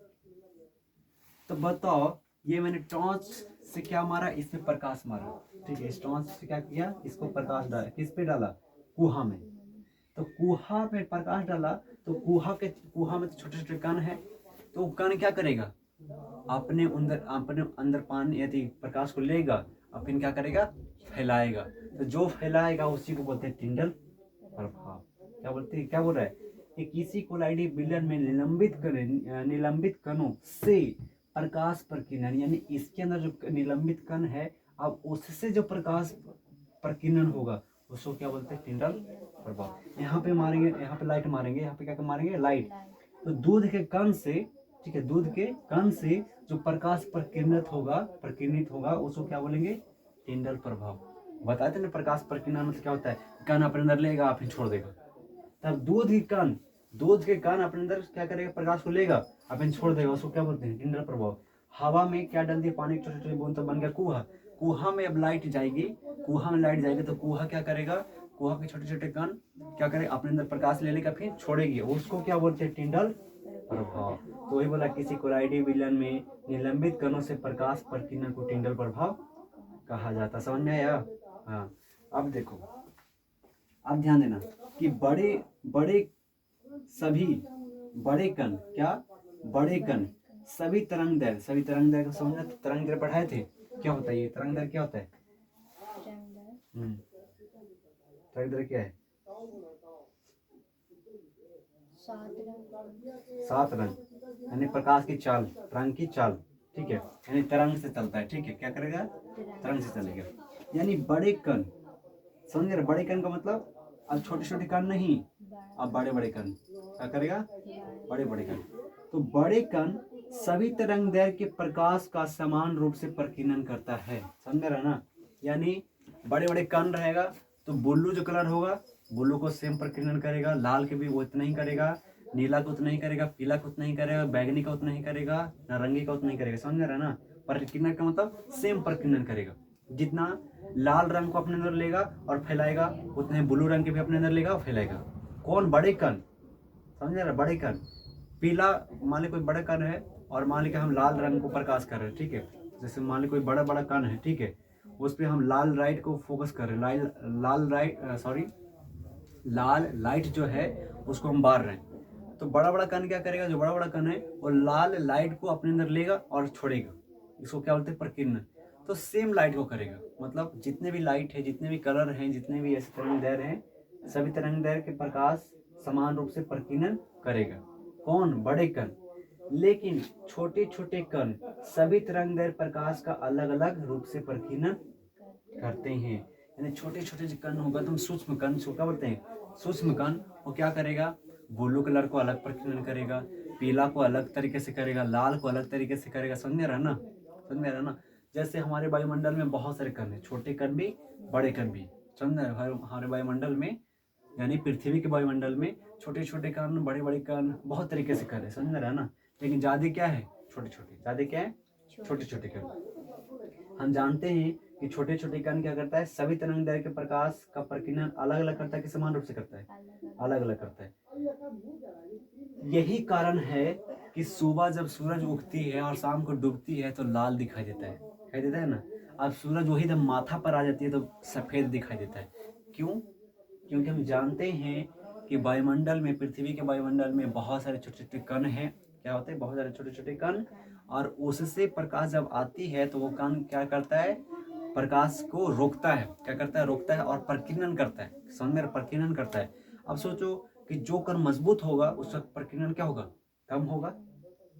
तो बताओ, ये मैंने टॉर्च से क्या मारा? इसमें प्रकाश मारा, ठीक है। इस टॉर्च से क्या किया? इसको प्रकाश डाला। किस पे डाला? कुहा में। तो कुहा में प्रकाश डाला तो कुहा में तो छोटे छोटे कण है। तो कण क्या करेगा? अपने अंदर पानी यदि प्रकाश को लेगा और फिर क्या करेगा? फैलाएगा। तो जो फैलाएगा उसी को बोलते हैं टिंडल प्रभाव। क्या बोलते हैं? क्या बोल रहा है कि किसी कोलाइडी बिलियन में निलंबित कणों से प्रकाश प्रकीर्णन, यानी इसके अंदर जो निलंबित कण है, अब उससे जो प्रकाश प्रकीर्णन होगा उसको क्या बोलते हैं? टिंडल प्रभाव। यहाँ पे मारेंगे, यहाँ पे लाइट मारेंगे, यहाँ पे क्या मारेंगे? लाइट। तो दूध के कण से, ठीक है, दूध के कण से जो प्रकाश प्रकीर्णित होगा उसको क्या बोलेंगे? टिंडल प्रभाव। बताए थे ना, प्रकाश प्रकीर्णन मतलब क्या होता है? कण अपने अंदर लेगा फिर छोड़ देगा। तब दूध के कण अपने अंदर क्या करेगा? प्रकाश को लेगा और फिर छोड़ देगा, उसको क्या बोलते हैं? टिंडल प्रभाव। हवा में क्या डाल दिया? पानी के छोटे छोटे बूंद, तो बन गया कुहा। कुहा में अब लाइट जाएगी, तो कुहा क्या करेगा? कुहा के छोटे छोटे कण क्या करेगा? अपने अंदर प्रकाश ले लेगा फिर छोड़ेगी, उसको क्या बोलते हैं? टिंडल प्रभाव। तो वही बोला, किसी कोलाइडी विलयन में निलंबित कणों से प्रकाश प्रकीर्णन को टिंडल प्रभाव कहा जाता। समझ में आया? हाँ। अब देखो, अब ध्यान देना कि बड़े कण क्या? बड़े कण सभी तरंग दैर्घ्य को समझना। तरंग दैर्घ्य पढ़ाए थे, क्या होता है ये तरंग दैर्घ्य? क्या होता है? तरंग दैर्घ्य क्या है? सात रंग। 7 रंग यानी प्रकाश की चाल, रंग की चाल, ठीक है, यानी तरंग से चलता है, ठीक है, क्या करेगा, तरंग से चलेगा। यानी बड़े कण, समझ रहे, बड़े कण का मतलब अब छोटे छोटे कण नहीं, अब बड़े बड़े कण, क्या करेगा, बड़े बड़े कण। तो बड़े कण सभी तरंगदैर्घ्य के प्रकाश का समान रूप से प्रकीर्णन करता है, समझ रहा ना। यानी बड़े बड़े कण रहेगा तो ब्लू जो कलर होगा, ब्लू को सेम प्रकीर्णन करेगा, लाल के भी वो इतना ही करेगा, नीला को उतना ही करेगा, पीला को उतना ही करेगा, बैंगनी का उतना ही करेगा, नारंगी का उतना ही करेगा, समझ रहा ना। प्रकीर्णन का मतलब सेम प्रकीर्णन करेगा, जितना लाल रंग को अपने अंदर लेगा और फैलाएगा, उतने ब्लू रंग के भी अपने अंदर लेगा और फैलाएगा। कौन, बड़े कण, समझ रहा, बड़े कण। पीला, मान ली कोई बड़ा कण है और मान ली कि हम लाल रंग को प्रकाश कर रहे हैं, ठीक है, जैसे मान ली कोई बड़ा बड़ा कण है, ठीक है, उस पर हम लाल लाइट को फोकस कर रहे हैं, लाल लाइट जो है उसको हम बार रहे हैं। तो बड़ा बड़ा कण क्या करेगा, जो बड़ा बड़ा कण है वो लाल लाइट को अपने अंदर लेगा और छोड़ेगा, इसको क्या बोलते हैं, प्रकीर्णन। तो सेम लाइट को करेगा, मतलब जितने भी लाइट है, जितने भी कलर हैं, जितने भी ऐसे तरंगदैर्घ्य हैं, सभी तरंगदैर्घ्य के प्रकाश समान रूप से प्रकीर्णन करेगा। कौन, बड़े कण। लेकिन छोटे छोटे कण सभी तरंगदैर्घ्य प्रकाश का अलग अलग रूप से प्रकीर्णन करते हैं। यानी छोटे छोटे जो कण होगा, तुम सूक्ष्म कण, क्या बोलते हैं, सूक्ष्म कण, वो क्या करेगा, ब्लू कलर को अलग प्रकीर्णन करेगा, पीला को अलग तरीके से करेगा, लाल को अलग तरीके से करेगा, समझ रहा ना, समझ रहा ना। जैसे हमारे वायुमंडल में बहुत सारे कण हैं, छोटे कण भी, बड़े कण भी, समझ रहे, हमारे वायुमंडल में, यानी पृथ्वी के वायुमंडल में छोटे छोटे कण, बड़े बड़े कण, बहुत तरीके से कण है, समझ रहा ना। लेकिन ज्यादा क्या है, छोटे छोटे, ज्यादा क्या है, छोटे छोटे कण। हम जानते हैं कि छोटे छोटे कण क्या करता है, सभी तरंगदैर्घ्य के प्रकाश का प्रकीर्णन अलग अलग करता है कि समान रूप से करता है, अलग अलग करता है। यही कारण है कि सुबह जब सूरज उगती है और शाम को डूबती है तो लाल दिखाई देता है, दिखाई देता है ना। अब सूरज वही जब माथा पर आ जाती है तो सफेद दिखाई देता है। क्यों, क्योंकि हम जानते हैं कि वायुमंडल में, पृथ्वी के वायुमंडल में बहुत सारे छोटे छोटे कण हैं, क्या होते हैं, बहुत सारे छोटे छोटे कण, और उससे प्रकाश जब आती है तो वो कण क्या करता है, प्रकाश को रोकता है, क्या करता है, रोकता है और प्रकीर्णन करता है, समझ में, प्रकीर्णन करता है। अब सोचो कि जो कण मजबूत होगा उसका प्रकीर्णन क्या होगा, कम होगा,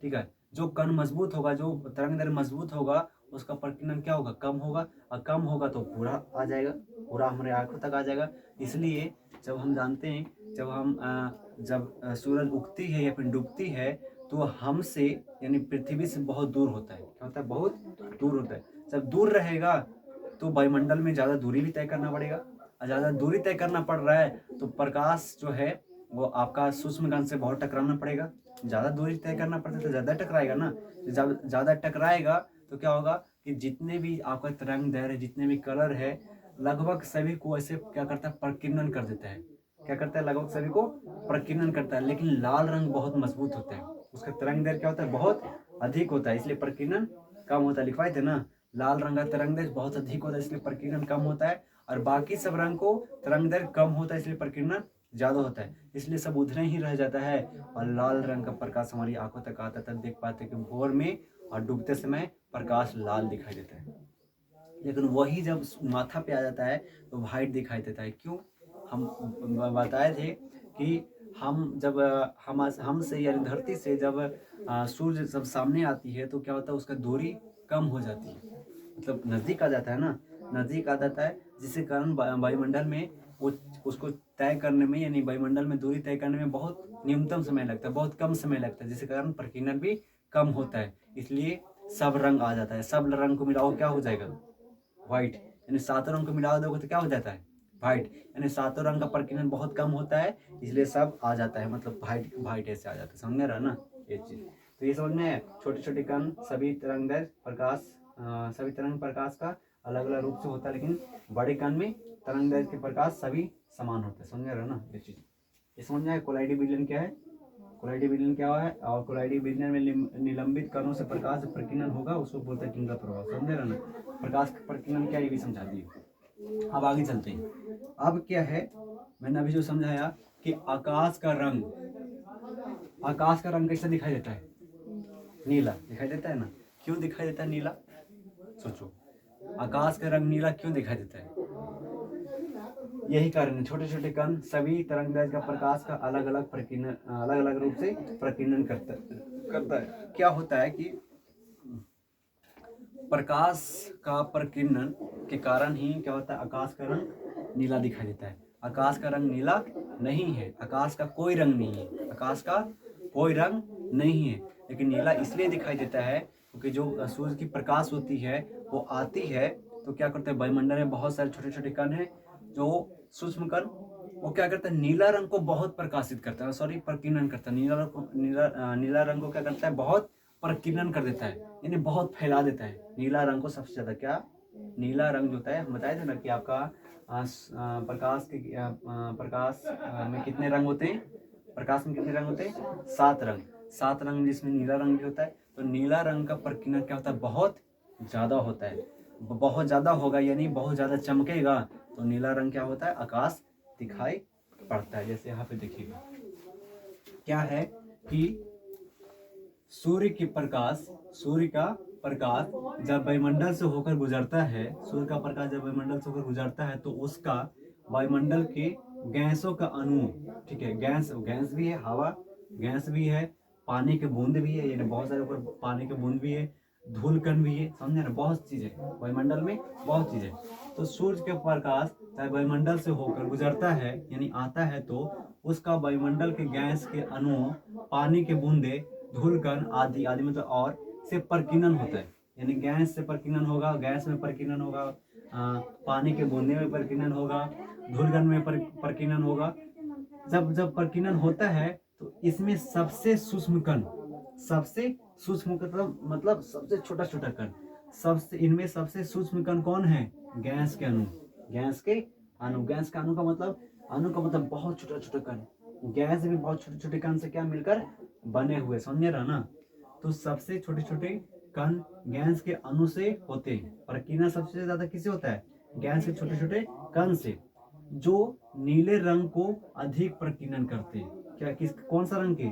ठीक है, जो कण मजबूत होगा, जो तरंगदैर्घ्य मजबूत होगा, उसका प्रकीर्णन क्या होगा, कम होगा, और कम होगा तो पूरा आ जाएगा, पूरा हमारे आंखों तक आ जाएगा। इसलिए जब हम जानते हैं, जब सूरज उगती है या फिर डूबती है तो हमसे, यानी पृथ्वी से बहुत दूर होता है, क्या होता है, बहुत दूर होता है। जब दूर रहेगा तो वायुमंडल में ज़्यादा दूरी भी तय करना पड़ेगा, और ज़्यादा दूरी तय करना पड़ रहा है तो प्रकाश जो है वो आपका सूक्ष्म कण से बहुत टकराना पड़ेगा। ज़्यादा दूरी तय करना पड़ता है तो ज़्यादा टकराएगा ना, ज़्यादा टकराएगा तो क्या होगा कि जितने भी आपका तरंगदैर्घ्य, जितने भी कलर है, लगभग सभी को ऐसे क्या करता है, प्रकीर्णन कर देता है, क्या करता है, लगभग सभी को प्रकीर्णन करता है। लेकिन लाल रंग बहुत मजबूत होता है, उसका तरंगदैर्घ्य क्या होता है, बहुत अधिक होता है, इसलिए प्रकीर्णन कम होता है, लिखवाए थे ना, लाल रंग का तरंगदैर्घ्य बहुत अधिक होता है इसलिए प्रकीर्णन कम होता है, और बाकी सब रंग को तरंगदैर्घ्य कम होता है इसलिए प्रकीर्णन ज्यादा होता है, इसलिए सब उधर ही रह जाता है। और लाल रंग का प्रकाश हमारी आंखों तक आता है, तब देख पाते हैं कि भोर में और डूबते समय प्रकाश लाल दिखाई देता है। लेकिन वही जब माथा पे आ जाता है तो वाइट दिखाई देता है। क्यों, हम बताए थे कि हम जब हमसे यानी धरती से जब सूर्य जब सामने आती है तो क्या होता है, उसका दूरी कम हो जाती है, मतलब नज़दीक आ जाता है ना, नज़दीक आ जाता है, जिसके कारण वायुमंडल में वो उसको तय करने में, यानी वायुमंडल में दूरी तय करने में बहुत न्यूनतम समय लगता है, बहुत कम समय लगता है, जिसके कारण प्रकीर्णन भी कम होता है। इसलिए सब रंग आ जाता है, सब रंग को मिलाओ क्या हो जाएगा, व्हाइट, यानी सातों रंग को मिला दोगे तो क्या हो जाता है, व्हाइट, यानी सातों रंग का प्रकीर्णन बहुत कम होता है इसलिए सब आ जाता है, मतलब व्हाइट व्हाइट ऐसे आ जाता है, समझ रहा ना ये चीज। तो ये समझ में है, छोटे छोटे कण सभी तरंगदैर्घ्य प्रकाश, सभी तरंग प्रकाश का अलग अलग रूप से होता है, लेकिन बड़े कण में तरंगदैर्घ्य के प्रकाश सभी समान होते हैं, समझ रहा ना ये चीज। ये समझ में आया, कोलाइडी विलयन क्या है, कोलाइडी विलयन क्या है, और कोलाइडी विलयन में निलंबित कणों से प्रकाश प्रकीर्णन होगा उसको बोलते हैं किंगल प्रभाव, समझ रहा ना। प्रकाश का प्रकीर्णन क्या, ये भी समझा दिए। अब आगे चलते हैं। अब क्या है, मैंने अभी जो समझाया कि आकाश का रंग, आकाश का रंग कैसा दिखाई देता है, नीला दिखाई देता है ना। क्यों दिखाई देता है नीला, सोचो, आकाश का रंग नीला क्यों दिखाई देता है, यही कारण है, छोटे छोटे कण सभी तरंगदैर्घ्य का प्रकाश का अलग अलग रूप से प्रकीर्णन करता है। क्या होता है कि प्रकाश का प्रकीर्णन के कारण ही क्या होता है, आकाश का रंग नीला दिखाई देता है। आकाश का रंग नीला नहीं है, आकाश का कोई रंग नहीं है, आकाश का कोई रंग नहीं है, लेकिन नीला इसलिए दिखाई देता है क्योंकि जो सूर्य की प्रकाश होती है वो आती है तो क्या करते हैं, वायुमंडल में बहुत सारे छोटे छोटे कण हैं जो सूक्ष्म कण, वो क्या करता है, नीला रंग को बहुत प्रकाशित करता है, सॉरी प्रकीर्णन करता है। नीला रंग को क्या करता है, बहुत प्रकीर्णन कर देता है, यानी बहुत फैला देता है। नीला रंग को सबसे ज्यादा क्या, नीला रंग जो होता है, हम बताए थे ना कि आपका प्रकाश में कितने रंग होते हैं, प्रकाश में कितने रंग होते हैं, 7 रंग, 7 रंग जिसमें नीला रंग भी होता है। तो नीला रंग का प्रकीर्णन क्या होता है, बहुत ज्यादा होता है, बहुत ज्यादा होगा यानी बहुत ज्यादा चमकेगा तो नीला रंग क्या होता है, आकाश दिखाई पड़ता है। जैसे यहाँ पे देखिएगा क्या है कि सूर्य का प्रकाश जब वायुमंडल से होकर गुजरता है, सूर्य का प्रकाश जब वायुमंडल से होकर गुजरता है तो उसका वायुमंडल के गैसों का अणु, ठीक है, गैस भी है, हवा गैस भी है, पानी के बूंद भी है, यानी बहुत सारे ऊपर पानी के बूंद भी है, धूल कण भी है, समझे ना, बहुत चीजें वायुमंडल में, बहुत चीजें। तो सूर्य के प्रकाश चाहे वायुमंडल से होकर गुजरता है यानी आता है तो उसका वायुमंडल के गैस के अणुओं, पानी के बूंदे, धूल कण आदि आदि मतलब और से प्रकीर्णन होता है, यानी गैस से प्रकीर्णन होगा, गैस में प्रकीर्णन होगा, पानी के बूंदे में प्रकीर्णन होगा, धूल कण में प्रकीर्णन होगा। जब जब प्रकीर्णन होता है तो इसमें सबसे सूक्ष्म कण, सबसे सूक्ष्म मतलब सबसे छोटा छोटा कण, इनमें सबसे सूक्ष्म कण कौन है, गैस के अणु, गैस के अणु, गैस का अणु का मतलब, अणु का मतलब बहुत छोटा छोटा कण, गैस भी बहुत छोटे छोटे कण से क्या मिलकर बने हुए, समझे रहा ना। तो सबसे छोटे छोटे कण गैस के अणु से होते हैं, प्रकीर्णन सबसे ज्यादा किससे होता है, गैस के छोटे छोटे कण से, जो नीले रंग को अधिक प्रकीर्णन करते हैं। क्या किस कौन सा रंग के,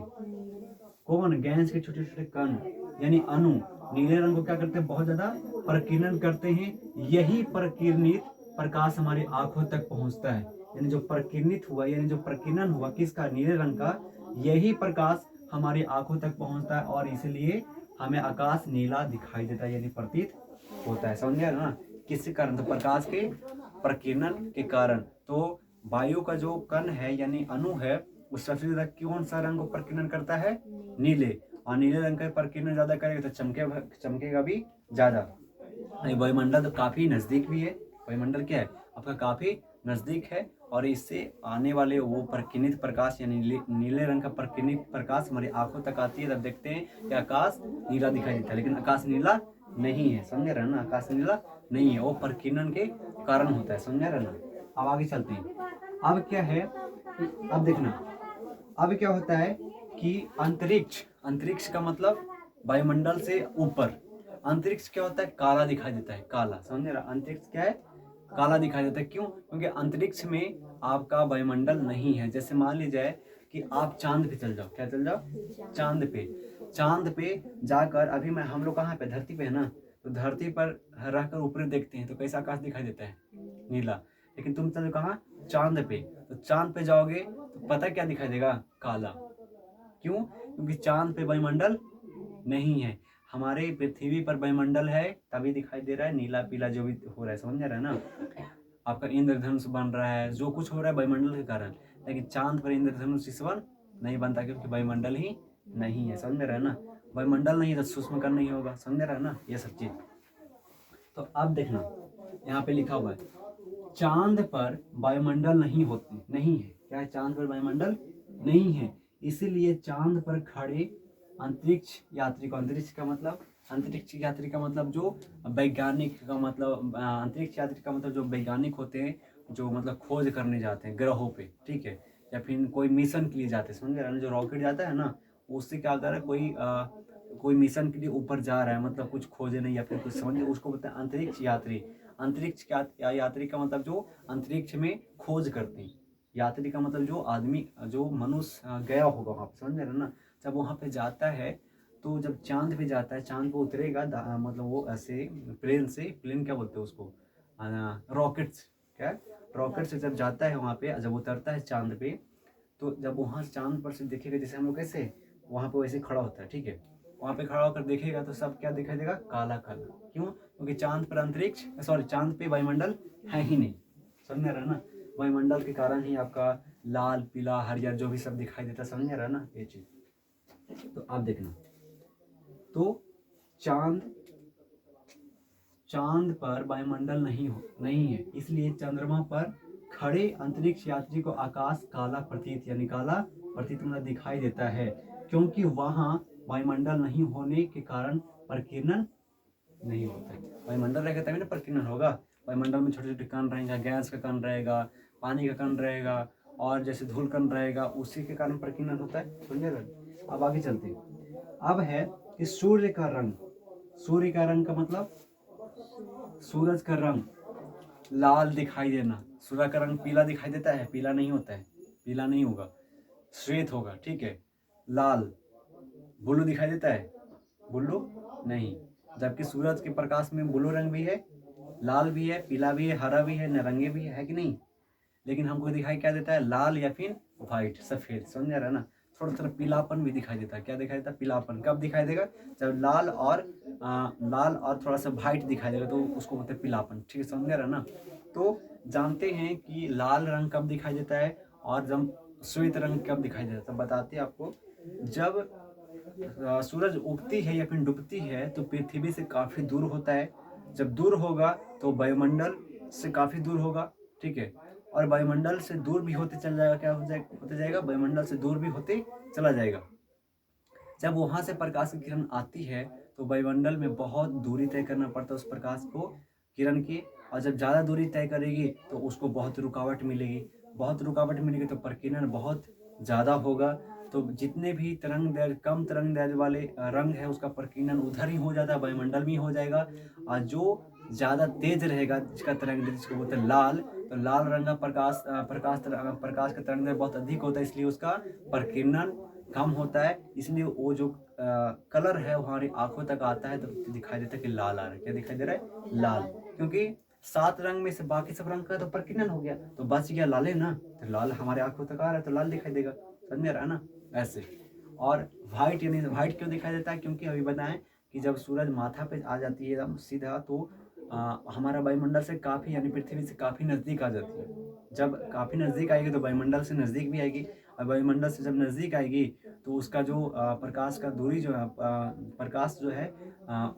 कौन, गैस के छोटे छोटे कण यानी अणु नीले रंग को क्या करते हैं, बहुत ज्यादा प्रकीर्णन करते हैं। यही प्रकीर्णित प्रकाश हमारी आंखों तक पहुंचता है, यानी जो प्रकीर्णित हुआ यानी जो प्रकीर्णन हुआ किसका, नीले रंग का, यही प्रकाश हमारी आंखों तक पहुंचता है और इसलिए हमें आकाश नीला दिखाई देता है यानी प्रतीत होता है, समझ गया ना। किसके कारण, तो प्रकाश के प्रकीर्णन के कारण। तो वायु का जो कण है यानी अणु है वो सबसे ज्यादा कौन सा रंग को प्रकीर्णन करता है, नीले, और नीले रंग का प्रकीर्णन ज्यादा करेगा तो चमकेगा भी ज्यादा। वायुमंडल तो काफी नजदीक भी है, वायुमंडल क्या है आपका, काफी नजदीक है, और इससे आने वाले वो प्रकीर्णित प्रकाश यानी नीले रंग का प्रकीर्णित प्रकाश हमारी आंखों तक आती है, तब देखते हैं कि आकाश नीला दिखाई देता है, लेकिन आकाश नीला नहीं है, समझे रहे ना, आकाश नीला नहीं है, वो प्रकीर्णन के कारण होता है, समझे रहे ना। अब आगे चलते हैं। अब क्या है, अब देखना, अब क्या होता है कि अंतरिक्ष, अंतरिक्ष का मतलब वायुमंडल से ऊपर, अंतरिक्ष क्या होता है, काला दिखाई देता है, काला, समझे रहा, अंतरिक्ष क्या है, काला दिखाई देता है। क्यों, क्योंकि अंतरिक्ष में आपका वायुमंडल नहीं है। जैसे मान लीजिए कि आप चांद पे चल जाओ, क्या चल जाओ, चांद पे, चांद पे जाकर, अभी मैं हम लोग कहाँ पे, धरती पे है ना, तो धरती पर रहकर ऊपर देखते हैं तो कैसा आकाश दिखाई देता है, नीला, लेकिन तुम चलो कहाँ, चांद पे, तो चांद पे जाओगे तो पता क्या दिखाई देगा, काला। क्यों, क्योंकि चांद पे वायुमंडल नहीं है, हमारे पृथ्वी पर वायुमंडल है तभी दिखाई दे रहा है नीला पीला जो भी हो रहा है, समझ रहा है ना। आपका इंद्रधनुष बन रहा है, जो कुछ हो रहा है वायुमंडल के कारण, लेकिन चांद पर इंद्रधनुष इस बार नहीं बनता क्योंकि वायुमंडल ही नहीं है, समझ रहा है ना, वायुमंडल नहीं है तो सूक्ष्म कण नहीं होगा, समझ रहा है ना, ये सब चीज। तो अब देखना यहाँ पे लिखा हुआ है, चांद पर वायुमंडल नहीं होते, नहीं है, क्या है, चांद पर वायुमंडल नहीं है, इसीलिए चांद पर खड़े अंतरिक्ष यात्री को, अंतरिक्ष का मतलब, अंतरिक्ष यात्री का मतलब जो वैज्ञानिक का मतलब, अंतरिक्ष यात्री का मतलब जो वैज्ञानिक होते हैं, जो मतलब खोज करने जाते हैं ग्रहों पे, ठीक है, या फिर कोई मिशन के लिए जाते हैं, समझ रहे हैं, जो रॉकेट जाता है ना, उससे क्या कर रहा है, कोई मिशन के लिए ऊपर जा रहा है, मतलब कुछ खोजे नहीं या फिर कुछ समझ, उसको बोलते हैं अंतरिक्ष यात्री। अंतरिक्ष यात्री का मतलब जो अंतरिक्ष में खोज करते हैं, यात्री का मतलब जो आदमी, जो मनुष्य गया होगा वहां पे, समझ रहे ना। जब वहां पे जाता है तो जब चांद पे जाता है, चांद पे उतरेगा, मतलब वो ऐसे प्लेन से, प्लेन क्या बोलते हैं उसको, रॉकेट, क्या रॉकेट से जब जाता है वहाँ पे, जब उतरता है चांद पे, तो जब वहाँ चांद पर से देखेगा, जैसे हम लोग कैसे वहाँ पे वैसे खड़ा होता है, ठीक है, वहाँ पे खड़ा होकर देखेगा तो सब क्या दिखाई देगा, काला काला। क्यों? क्योंकि चांद पर अंतरिक्ष, सॉरी, चांद पे वायुमंडल है ही नहीं। समझ में आ रहा है ना? वायुमंडल के कारण ही आपका लाल पीला हरियर जो भी सब दिखाई देता है। समझ में आ रहा है ना ये चीज? तो आप देखना, तो चांद पर वायुमंडल नहीं है, इसलिए चंद्रमा पर खड़े अंतरिक्ष यात्री को आकाश काला प्रतीत, यानी काला प्रतीत मतलब दिखाई देता है, क्योंकि वहां वायुमंडल नहीं होने के कारण प्रकीर्णन नहीं होता है। वायुमंडल रहेगा तभी ना प्रकीर्णन होगा। वायुमंडल में छोटे छोटे कण रहेगा, गैस का कण रहेगा, पानी का कण रहेगा, और जैसे धूल कण रहेगा, उसी के कारण प्रकीर्णन होता है। समझे? अब आगे चलते हैं। अब है कि सूर्य का रंग। सूर्य का रंग का मतलब सूरज का रंग लाल दिखाई देना। सूर्य का रंग पीला दिखाई देता है? पीला नहीं होता है, पीला नहीं होगा, श्वेत होगा, ठीक है। लाल, ब्लू दिखाई देता है? ब्लू नहीं, जबकि सूरज के प्रकाश में ब्लू रंग भी है, लाल भी है, पीला भी है, हरा भी है, नारंगी भी है कि नहीं? लेकिन हमको दिखाई क्या देता है? लाल या फिर व्हाइट, सफेद। समझ रहा है ना? थोड़ा थोड़ा पीलापन भी दिखाई देता है। क्या दिखाई देता है? पीलापन। कब दिखाई देगा? जब लाल और थोड़ा सा व्हाइट दिखाई देगा तो उसको बोलते हैं पीलापन। ठीक है, समझ रहा है ना? तो जानते हैं कि लाल रंग कब दिखाई देता है और जब श्वेत रंग कब दिखाई देता है, तो बताते हैं आपको। जब सूरज उगती है या फिर डूबती है तो पृथ्वी से काफी दूर होता है। जब दूर होगा तो वायुमंडल से काफी दूर होगा, ठीक है। और वायुमंडल से दूर भी होते चला जाएगा, क्या होते जाएगा? वायुमंडल से दूर भी होते चला जाएगा। जब वहां से प्रकाश की किरण आती है तो वायुमंडल में बहुत दूरी तय करना पड़ता है उस प्रकाश को, किरण की। और जब ज़्यादा दूरी तय करेगी तो उसको बहुत रुकावट मिलेगी, बहुत रुकावट मिलेगी तो प्रकीर्णन बहुत ज़्यादा होगा। तो जितने भी कम तरंग दैर्ध्य वाले रंग है उसका प्रकीर्णन उधर ही हो जाता है, वायुमंडल में ही हो जाएगा। और जो ज़्यादा तेज रहेगा, जिसका तरंग दैर्ध्य जिसको बोलते हैं लाल, तो लाल रंग का प्रकाश का तरंग दैर्ध्य बहुत अधिक होता है, इसलिए उसका प्रकीर्णन कम होता है। इसलिए वो जो कलर है हमारी आंखों तक आता है तो दिखाई देता है कि लाल आ रहा है। क्या दिखाई दे रहा है? लाल। क्योंकि 7 रंग में से बाकी सब रंग का तो प्रकीर्णन हो गया, तो बच गया लाल है ना, तो लाल हमारे आंखों तक आ रहा है तो लाल दिखाई देगा। समझ में आ रहा है ना? ऐसे। और व्हाइट, यानी व्हाइट क्यों दिखाई देता है? क्योंकि अभी बताएं कि जब सूरज माथा पे आ जाती है एकदम सीधा, तो हमारा वायुमंडल से काफी, यानी पृथ्वी से काफी नजदीक आ जाती है। जब काफी नजदीक आएगी तो वायुमंडल से नजदीक भी आएगी, और वायुमंडल से जब नजदीक आएगी तो उसका जो प्रकाश का दूरी जो है, प्रकाश जो है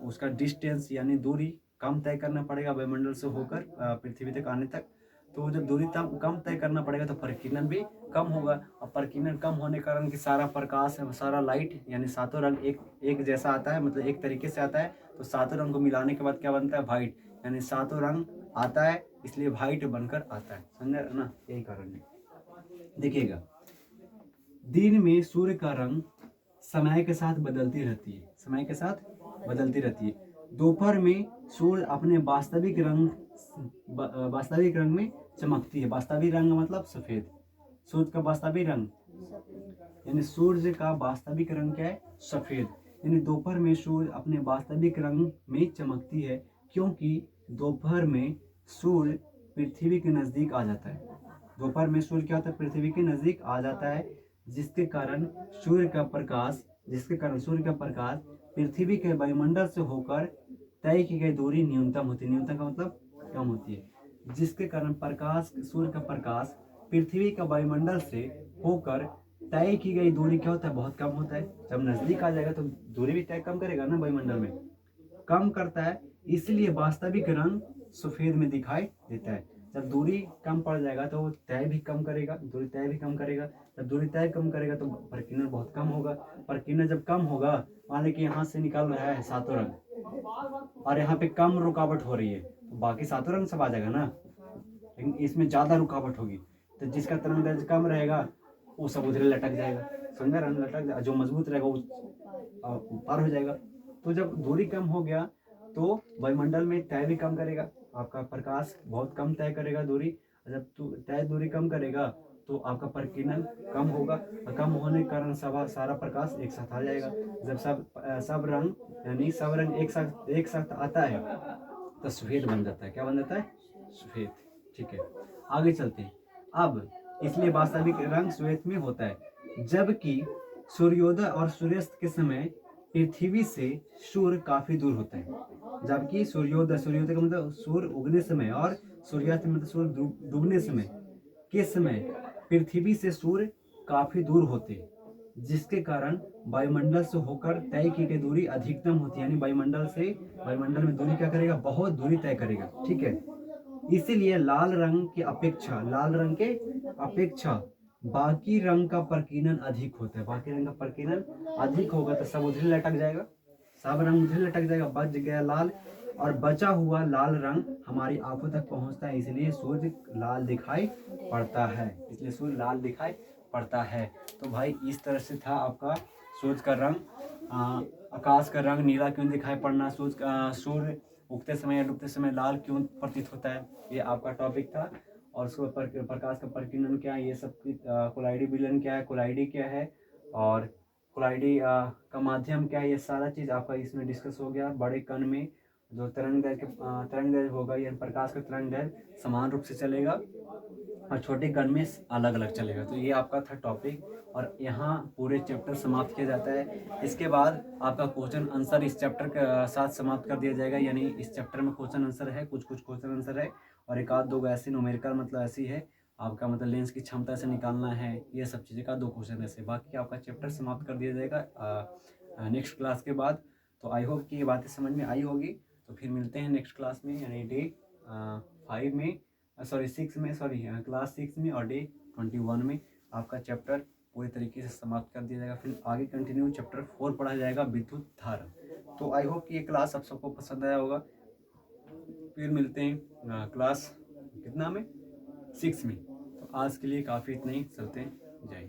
उसका डिस्टेंस यानी दूरी कम तय करना पड़ेगा वायुमंडल से होकर पृथ्वी तक आने तक। तो जब दूरी कम तय करना पड़ेगा तो प्रकीर्णन भी कम होगा, और प्रकीर्णन कम होने के कारण कि सारा प्रकाश है, सारा लाइट यानी सातों रंग एक जैसा आता है, मतलब एक तरीके से आता है। तो सातों रंग को मिलाने के बाद क्या बनता है? व्हाइट, यानी सातों रंग आता है, इसलिए व्हाइट बनकर आता है। समझ रहे ना? यही कारण है। देखिएगा, दिन में सूर्य का रंग समय के साथ बदलती रहती है, समय के साथ बदलती रहती है। दोपहर में सूर्य अपने वास्तविक रंग में चमकती है। वास्तविक रंग मतलब सफेद। सूर्य का वास्तविक रंग, यानी सूर्य का वास्तविक रंग क्या है? सफेद। यानी दोपहर में सूर्य अपने वास्तविक रंग में चमकती है, क्योंकि दोपहर में सूर्य पृथ्वी के नजदीक आ जाता है। दोपहर में सूर्य क्या होता है? पृथ्वी के नजदीक आ जाता है, जिसके कारण सूर्य का प्रकाश पृथ्वी के वायुमंडल से होकर तय की गई दूरी न्यूनतम होती है। न्यूनतम का मतलब कम होती है, जिसके कारण सूर्य का प्रकाश पृथ्वी का वायुमंडल से होकर तय की गई दूरी क्या होता है? बहुत कम होता है। जब नजदीक आ जाएगा तो दूरी भी तय कम करेगा ना, वायुमंडल में कम करता है, इसलिए वास्तविक रंग सफेद में दिखाई देता है। जब दूरी कम पड़ जाएगा तो वो तय भी कम करेगा, दूरी तय भी कम करेगा। जब दूरी तय कम करेगा तो प्रकीर्णन बहुत कम होगा। प्रकीर्णन जब कम होगा, मान लीजिए कि यहाँ से निकल रहा है सातों रंग और यहाँ पे कम रुकावट हो रही है, तो बाकी सातों रंग सब आ जाएगा ना, लेकिन इसमें ज्यादा रुकावट होगी तो जिसका तरंग दैर्ध्य कम रहेगा वो सब उधर लटक जाएगा। समझा? रंग लटक जाएगा, जो मजबूत रहेगा वो पार हो जाएगा। तो जब दूरी कम हो गया तो वायुमंडल में तय भी कम करेगा, आपका प्रकाश बहुत कम तय करेगा दूरी। जब तय दूरी कम करेगा तो आपका प्रकीर्णन कम होगा, और कम होने के कारण सारा प्रकाश एक साथ आ जाएगा। जब सब रंग एक साथ आता है तो सफेद बन जाता है। क्या बन जाता है? सफेद। ठीक है, आगे चलते हैं। अब इसलिए वास्तविक रंग श्वेत में होता है, जबकि सूर्योदय और सूर्यास्त के समय पृथ्वी से सूर्य काफी दूर होता है। जबकि सूर्योदय का मतलब सूर्य उगने समय और सूर्यास्त मतलब सूर्य डूबने समय के समय पृथ्वी से सूर्य काफी दूर होते हैं, जिसके कारण वायुमंडल से होकर तय की गई दूरी अधिकतम होती है। यानी वायुमंडल में दूरी क्या करेगा, बहुत दूरी तय करेगा। ठीक है, इसीलिए लाल रंग के अपेक्षा बाकी रंग का प्रकीर्णन अधिक होता है। बाकी रंग का प्रकीर्णन अधिक होगा तो सब उधर लटक जाएगा, सब रंग उधर लटक जाएगा, बच गया लाल, और बचा हुआ लाल रंग हमारी आंखों तक पहुंचता है, इसलिए सूर्य लाल दिखाई पड़ता है। तो भाई इस तरह से था आपका सूर्य का रंग। आकाश का रंग नीला क्यों दिखाई पड़ना, सूर्य उगते समय या डूबते समय लाल क्यों प्रतीत होता है, ये आपका टॉपिक था। और उसको प्रकाश का प्रकीर्णन क्या है, ये सब कोलाइडी विलयन क्या है, कोलाइडी क्या है, और कोलाइडी का माध्यम क्या है, ये सारा चीज़ आपका इसमें डिस्कस हो गया। बड़े कण में जो तरंग दैर्घ्य होगा, यह प्रकाश का तरंग दैर्घ्य समान रूप से चलेगा और छोटे कण में अलग अलग चलेगा। तो ये आपका था टॉपिक, और यहाँ पूरे चैप्टर समाप्त किया जाता है। इसके बाद आपका क्वेश्चन आंसर इस चैप्टर के साथ समाप्त कर दिया जाएगा। यानी इस चैप्टर में क्वेश्चन आंसर है, कुछ क्वेश्चन आंसर है, और एक आध दो ऐसी न्यूमेरिकल मतलब ऐसी है आपका मतलब लेंस की क्षमता से निकालना है, ये सब चीज़ें का 2 क्वेश्चन ऐसे। बाकी आपका चैप्टर समाप्त कर दिया जाएगा नेक्स्ट क्लास के बाद। तो आई होप कि ये बातें समझ में आई होगी। तो फिर मिलते हैं नेक्स्ट क्लास में, यानी डे 5 में, क्लास 6 में, और डे 21 में आपका चैप्टर पूरी तरीके से समाप्त कर दिया जाएगा। फिर आगे कंटिन्यू चैप्टर 4 पढ़ा जाएगा, विद्युत धारा। तो आई होप कि ये क्लास आप सबको पसंद आया होगा। फिर मिलते हैं क्लास कितना में, 6 में। तो आज के लिए काफ़ी इतना ही, चलते हैं, जय।